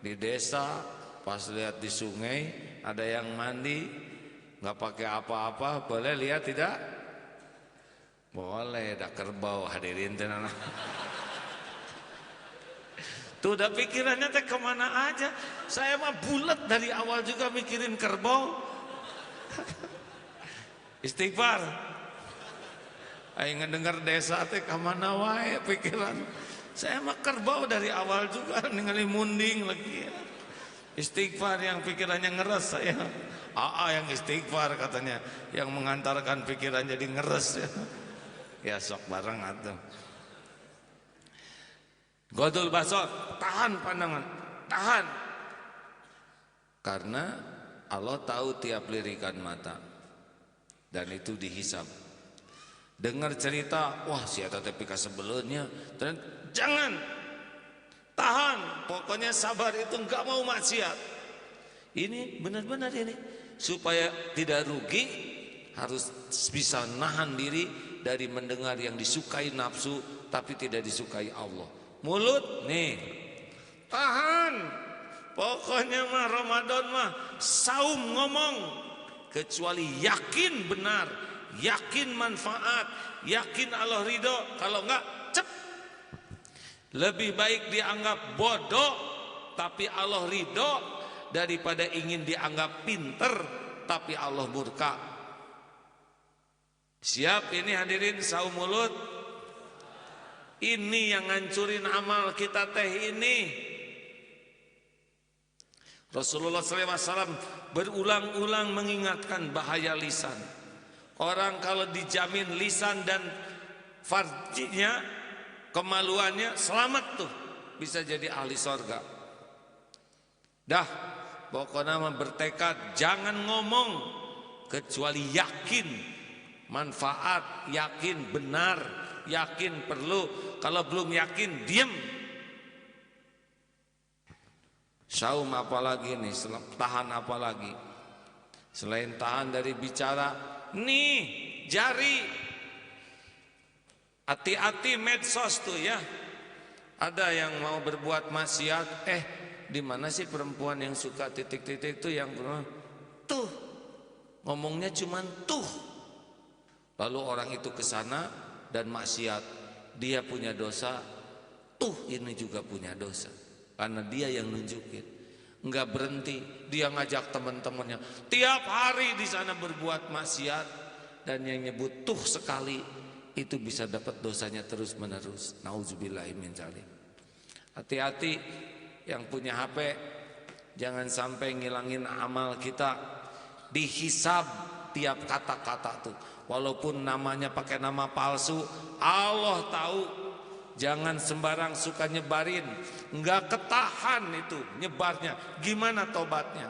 di desa, pas lihat di sungai ada yang mandi, nggak pakai apa-apa, boleh lihat tidak? Boleh, dah kerbau hadirin tenan. Tuh udah pikirannya teh kemana aja. Saya mah bulat dari awal juga mikirin kerbau. Istighfar. Aing ngedengar desa teh kemana wae pikiran. Saya mah kerbau dari awal juga, ningali munding lagi. Istighfar yang pikirannya ngeres saya. Yang istighfar katanya, yang mengantarkan pikiran jadi ngeres ya. Ya sok bareng atuh. Godul basor, tahan pandangan, tahan. Karena Allah tahu tiap lirikan mata. Dan itu dihisab. Dengar cerita, wah si eta teh pika sebelumnya, dan jangan, tahan. Pokoknya sabar itu enggak mau maksiat. Ini benar-benar ini supaya tidak rugi, harus bisa nahan diri dari mendengar yang disukai nafsu tapi tidak disukai Allah. Mulut nih, tahan. Pokoknya mah Ramadan mah saum ngomong, kecuali yakin benar yakin manfaat, yakin Allah ridho. Kalau enggak, cep. Lebih baik dianggap bodoh tapi Allah ridho daripada ingin dianggap pinter tapi Allah murka. Siap ini hadirin saum mulut? Ini yang ngancurin amal kita teh ini. Rasulullah SAW berulang-ulang mengingatkan bahaya lisan. Orang kalau dijamin lisan dan farjinya, kemaluannya selamat tuh, bisa jadi ahli sorga. Dah, pokoknya bertekad jangan ngomong kecuali yakin manfaat, yakin benar, yakin perlu. Kalau belum yakin, diem. Saum apalagi nih, tahan apalagi. Selain tahan dari bicara, nih jari. Hati-hati medsos tuh ya. Ada yang mau berbuat maksiat, di mana sih perempuan yang suka titik-titik tuh yang tuh ngomongnya cuman tuh. Lalu orang itu ke sana dan maksiat. Dia punya dosa, tuh ini juga punya dosa. Karena dia yang nunjukin. Enggak berhenti, dia ngajak teman-temannya tiap hari di sana berbuat maksiat, dan yang nyebut tuh sekali itu bisa dapat dosanya terus-menerus. Nauzubillahi min dzalik. Hati-hati yang punya HP, jangan sampai ngilangin amal kita. Dihisab tiap kata-kata tuh. Walaupun namanya pakai nama palsu, Allah tahu. Jangan sembarang suka nyebarin, enggak ketahan itu nyebarnya. Gimana tobatnya?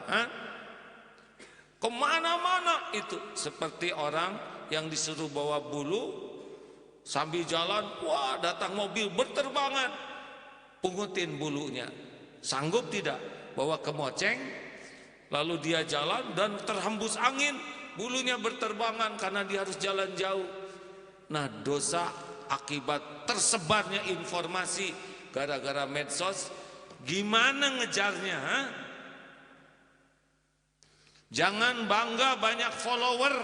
Kemana-mana itu. Seperti orang yang disuruh bawa bulu, sambil jalan, wah datang mobil berterbangan, pungutin bulunya. Sanggup tidak? Bawa ke moceng, lalu dia jalan dan terhembus angin, bulunya berterbangan karena dia harus jalan jauh. Nah, dosa akibat tersebarnya informasi gara-gara medsos. Gimana ngejarnya? Jangan bangga banyak follower.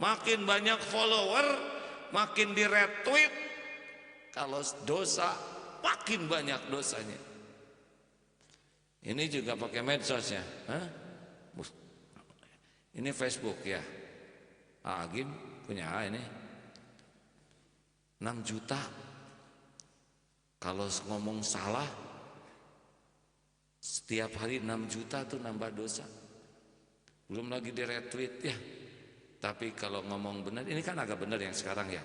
Makin banyak follower, makin di retweet. Kalau dosa, makin banyak dosanya. Ini juga pakai medsos ya. Ini Facebook ya. Agim punya ini 6 juta. Kalau ngomong salah setiap hari 6 juta tuh nambah dosa. Belum lagi di retweet ya. Tapi kalau ngomong benar, ini kan agak benar yang sekarang ya.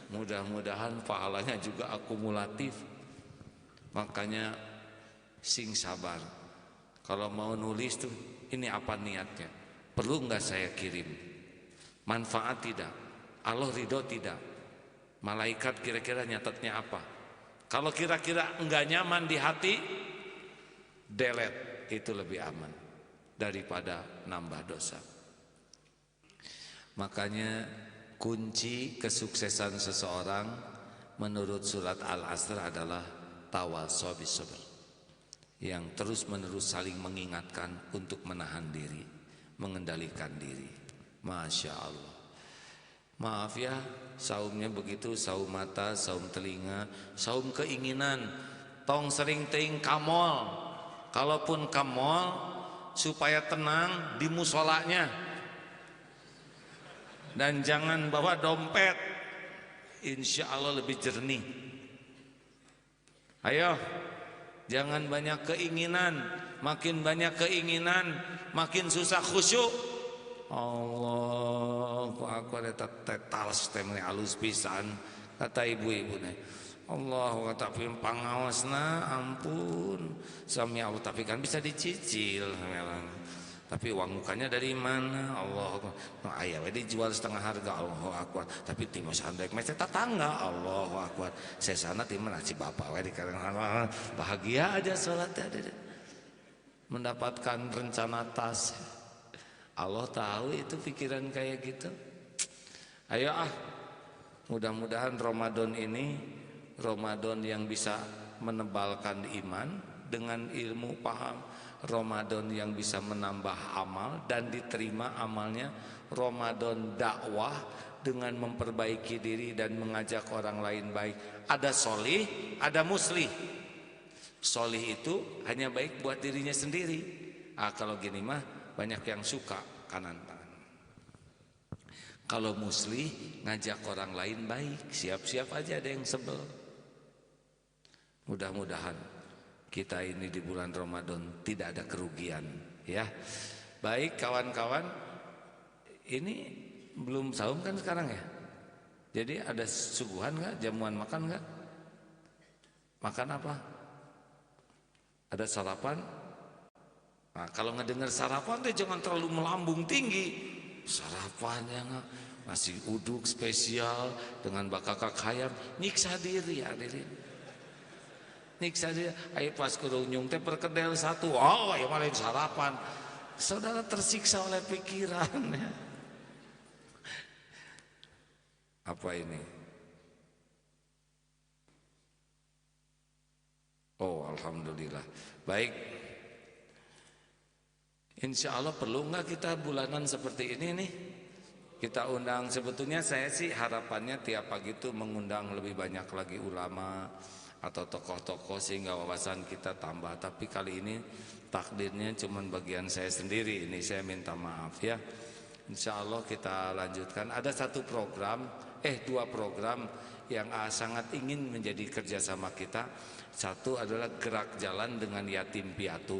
Mudah-mudahan pahalanya juga akumulatif. Makanya sing sabar. Kalau mau nulis tuh, ini apa niatnya? Perlu enggak saya kirim? Manfaat tidak? Allah ridho tidak? Malaikat kira-kira nyatetnya apa? Kalau kira-kira enggak nyaman di hati, delete, itu lebih aman daripada nambah dosa. Makanya kunci kesuksesan seseorang menurut surat Al-Asr adalah tawasaw bis sabr, yang terus-menerus saling mengingatkan untuk menahan diri, mengendalikan diri. Masya Allah. Maaf ya, saumnya begitu, saum mata, saum telinga, saum keinginan. Tong sering teing kamol. Kalaupun kamol, supaya tenang di musolanya. Dan jangan bawa dompet. Insya Allah lebih jernih. Ayo, jangan banyak keinginan. Makin banyak keinginan, makin susah khusyuk. Allahu akbar, eta talas teh meni alus pisan kata ibu-ibu teh. Allahu tapi pangawasna ampun sami Allah, tapi kan bisa dicicil. Tapi uang mukanya dari mana? Allahu akbar. No, aya we dijual setengah harga. Allahu akbar. Tapi ti mah sandek mah tetangga. Allahu akbar. Sesana ti mah si bapak we dikarenakan bahagia aja salat teh. Mendapatkan rencana tas. Allah tahu itu pikiran kayak gitu. Ayo mudah-mudahan Ramadan ini Ramadan yang bisa menebalkan iman, dengan ilmu paham. Ramadan yang bisa menambah amal dan diterima amalnya. Ramadan dakwah dengan memperbaiki diri dan mengajak orang lain baik. Ada solih, ada muslih. Solih itu hanya baik buat dirinya sendiri. Kalau gini mah banyak yang suka kanan tangan. Kalau muslih ngajak orang lain baik, siap-siap aja ada yang sebel. Mudah-mudahan kita ini di bulan Ramadan tidak ada kerugian, ya. Baik kawan-kawan, ini belum saum kan sekarang ya. Jadi ada suguhan nggak, jamuan makan nggak? Makan apa? Ada sarapan? Nah, kalau ngedengar sarapan tuh jangan terlalu melambung tinggi. Sarapannya nasi uduk spesial dengan bakakak ayam, nyiksa diri hadirin. Nyiksa dia, ayo pas kurunyung teh perkedel satu, oh ya malah sarapan. Saudara tersiksa oleh pikiran ya. Apa ini? Oh alhamdulillah. Baik. Insya Allah perlu nggak kita bulanan seperti ini nih? Kita undang, sebetulnya saya sih harapannya tiap pagi itu mengundang lebih banyak lagi ulama atau tokoh-tokoh sehingga wawasan kita tambah. Tapi kali ini takdirnya cuma bagian saya sendiri. Ini saya minta maaf ya. Insya Allah kita lanjutkan. Ada dua program yang sangat ingin menjadi kerjasama kita. Satu adalah gerak jalan dengan yatim piatu.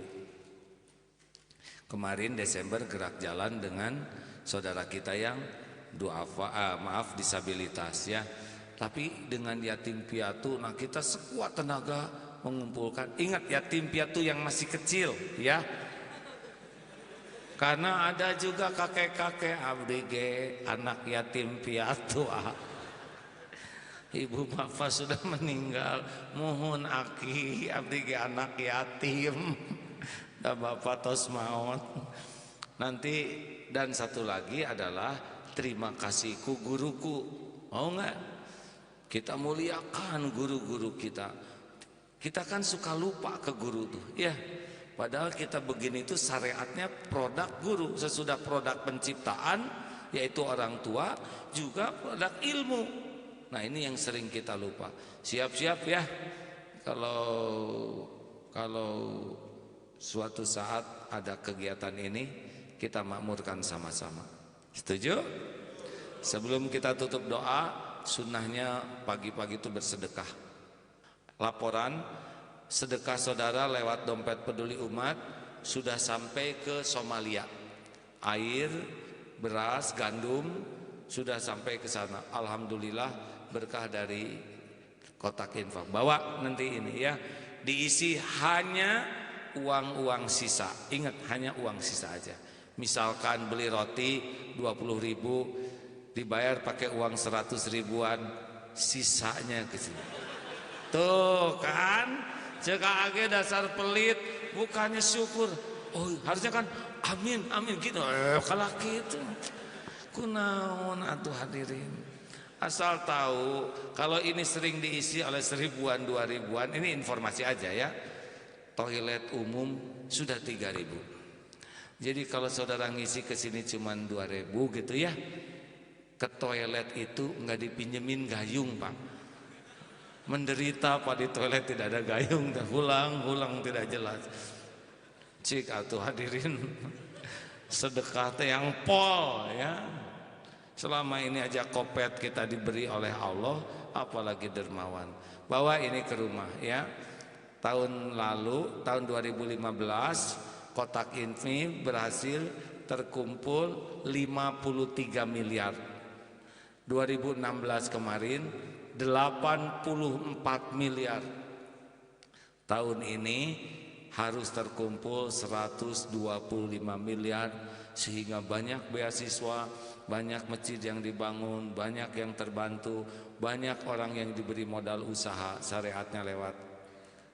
Kemarin Desember gerak jalan dengan saudara kita yang disabilitas ya. Tapi dengan yatim piatu, nah kita sekuat tenaga mengumpulkan. Ingat yatim piatu yang masih kecil ya. Karena ada juga kakek-kakek abdi ge anak yatim piatu. Ibu bapak sudah meninggal, mohon aki abdi ge anak yatim. Da bapak tos maot. Nanti dan satu lagi adalah terima kasihku guruku. Mau enggak? Kita muliakan guru-guru kita. Kita kan suka lupa ke guru tuh, ya. Padahal kita begini itu syariatnya produk guru. Sesudah produk penciptaan, yaitu orang tua, juga produk ilmu. Nah ini yang sering kita lupa. Siap-siap ya. Kalau suatu saat ada kegiatan ini, kita makmurkan sama-sama. Setuju? Sebelum kita tutup doa, sunnahnya pagi-pagi itu bersedekah. Laporan sedekah saudara lewat dompet peduli umat sudah sampai ke Somalia. Air, beras, gandum sudah sampai ke sana. Alhamdulillah berkah dari kotak infak. Bawa nanti ini ya. Diisi hanya uang-uang sisa. Ingat hanya uang sisa aja. Misalkan beli roti 20.000 dibayar pakai uang 100 ribuan, sisanya ke sini. Tuh kan, jika age dasar pelit, bukannya syukur. Oh, harusnya kan amin, amin gitu. Kalau gitu, kunaon atuh hadirin. Asal tahu, kalau ini sering diisi oleh 1000-an, 2000-an, ini informasi aja ya. Toilet umum sudah 3.000. Jadi kalau saudara ngisi ke sini cuma 2.000 gitu ya. Ke toilet itu nggak dipinjemin gayung pak. Menderita pak di toilet tidak ada gayung, hulang tidak jelas. Cik atuh hadirin, sedekah teh yang pol ya. Selama ini aja kopet kita diberi oleh Allah, apalagi dermawan. Bawa ini ke rumah ya. Tahun lalu, tahun 2015, kotak infak berhasil terkumpul 53 miliar. 2016 kemarin 84 miliar. Tahun ini harus terkumpul 125 miliar sehingga banyak beasiswa, banyak masjid yang dibangun, banyak yang terbantu, banyak orang yang diberi modal usaha, syariatnya lewat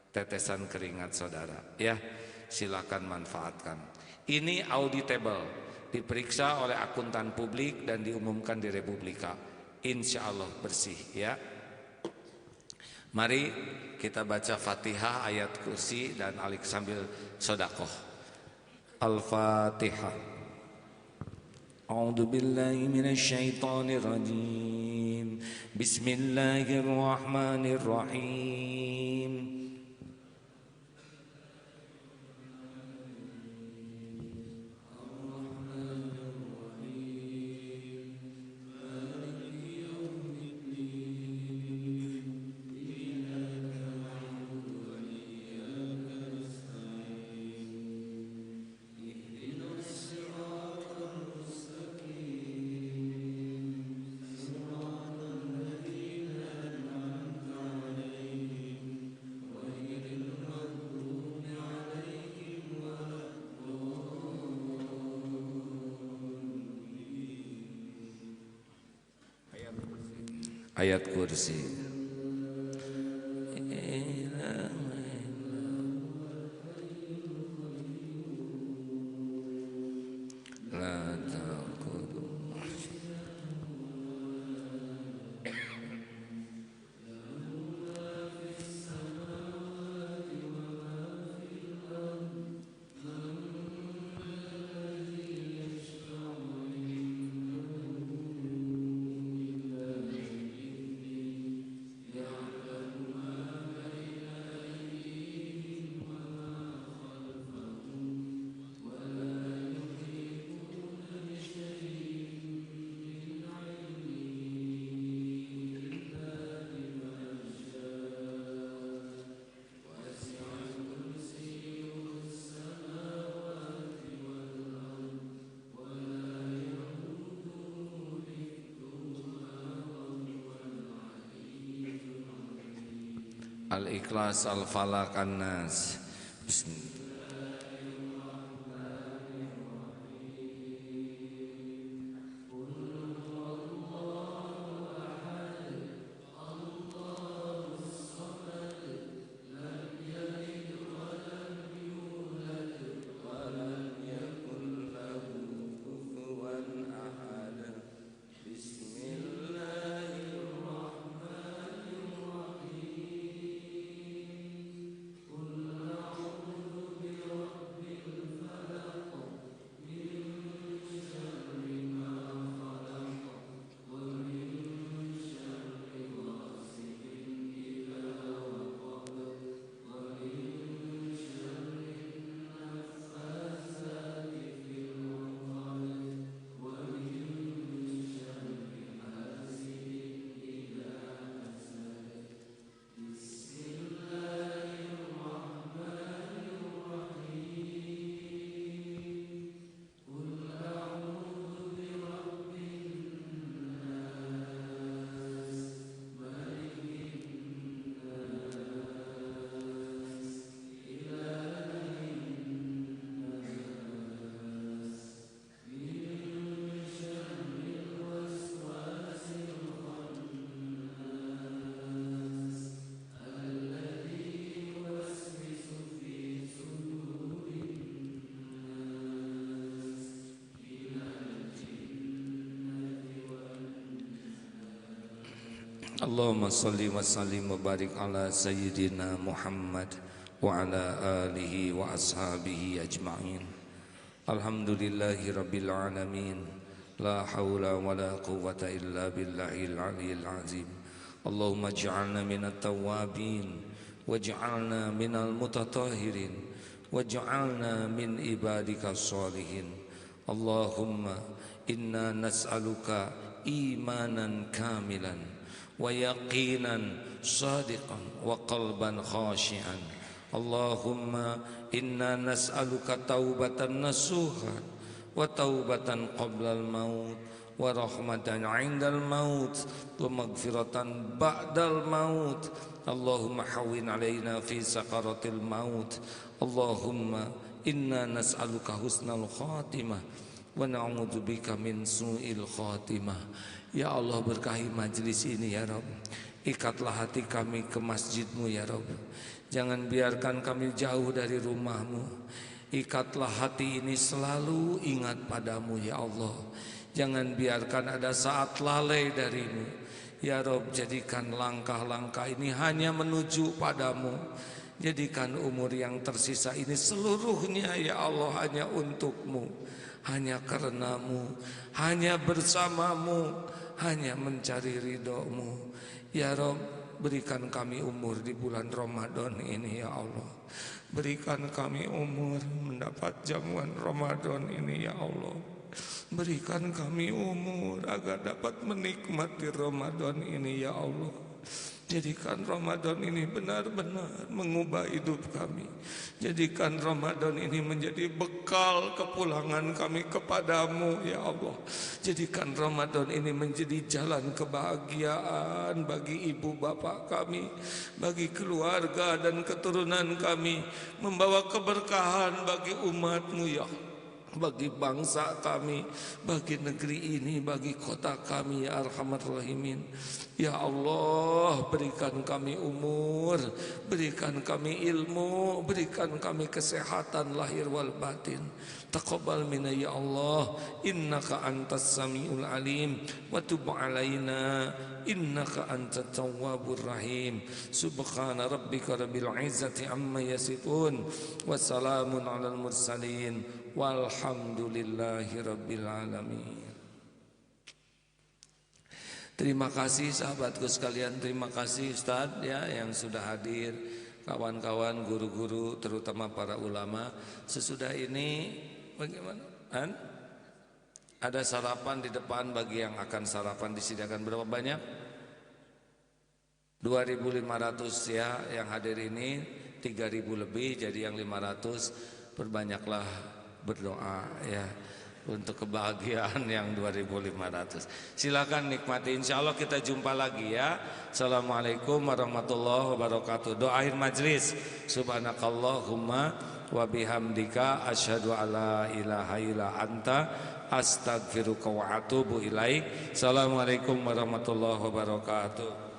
tetesan keringat saudara. Ya, silakan manfaatkan. Ini auditable. Diperiksa oleh akuntan publik dan diumumkan di Republika. Insya Allah bersih ya. Mari kita baca Fatihah, ayat kursi dan alik sambil sedekah. Al-Fatihah. A'udzu billahi minasy syaithanir rajim. Bismillahirrahmanirrahim. Ayat kursi. Al-Ikhlas, Al-Falaq, An-Nas. Bismillah. Allahumma salli wa sallim wa barik ala sayyidina Muhammad wa ala alihi wa ashabihi ajma'in. Alhamdulillahi rabbil alamin. La hawla wa la quwwata illa billahil aliyyil azim. Allahumma ij'alna minat tawwabin waj'alna minal mutatahhirin waj'alna min ibadika sholihin. Allahumma inna nas'aluka imanan kamilan wa yaqinan sadiqan wa qalban khashi'an. Allahumma inna nas'aluka taubatan nasuhan wa taubatan qablal maut wa rahmatan 'indal maut wa maghfiratan ba'dal maut. Allahumma hawwin 'alaina fi sakaratil maut. Allahumma inna nas'aluka husnal khatimah wa na'udzubika min su'il khatimah. Ya Allah, berkahi majlis ini ya Rabb. Ikatlah hati kami ke masjid-Mu ya Rabb. Jangan biarkan kami jauh dari rumah-Mu. Ikatlah hati ini selalu ingat padamu ya Allah. Jangan biarkan ada saat lalai dari-Mu. Ya Rob, jadikan langkah-langkah ini hanya menuju padamu. Jadikan umur yang tersisa ini seluruhnya ya Allah hanya untukmu, hanya karenamu, hanya bersamamu, hanya mencari ridhomu. Ya Rob, berikan kami umur di bulan Ramadan ini ya Allah. Berikan kami umur mendapat jamuan Ramadan ini ya Allah. Berikan kami umur agar dapat menikmati Ramadan ini ya Allah. Jadikan Ramadan ini benar-benar mengubah hidup kami. Jadikan Ramadan ini menjadi bekal kepulangan kami kepadamu ya Allah. Jadikan Ramadan ini menjadi jalan kebahagiaan bagi ibu bapak kami, bagi keluarga dan keturunan kami, membawa keberkahan bagi umatmu ya Allah, bagi bangsa kami, bagi negeri ini, bagi kota kami ya Arhamar Rahimin. Ya Allah, berikan kami umur, berikan kami ilmu, berikan kami kesehatan lahir wal batin. Taqabbal minna ya Allah, innaka antas samiul alim, wa tub alaina innaka antat tawwabur rahim. Subhana rabbika rabbil izzati amma yasifun, wa salamun alal mursalin, walhamdulillahi rabbil alamin. Terima kasih sahabatku sekalian, terima kasih Ustaz ya yang sudah hadir, kawan-kawan guru-guru terutama para ulama. Sesudah ini bagaimana? Ada sarapan di depan bagi yang akan sarapan, disediakan berapa banyak? 2.500 ya yang hadir ini, 3.000 lebih jadi yang 500. Perbanyaklah berdoa ya untuk kebahagiaan yang 2.500. Silakan nikmati, insya Allah kita jumpa lagi ya. Assalamualaikum warahmatullahi wabarakatuh. Doa akhir majlis. Subhanakallahumma wa bihamdika asyhadu alla ilaha illa anta astaghfiruka wa atubu ilaik. Assalamualaikum warahmatullahi wabarakatuh.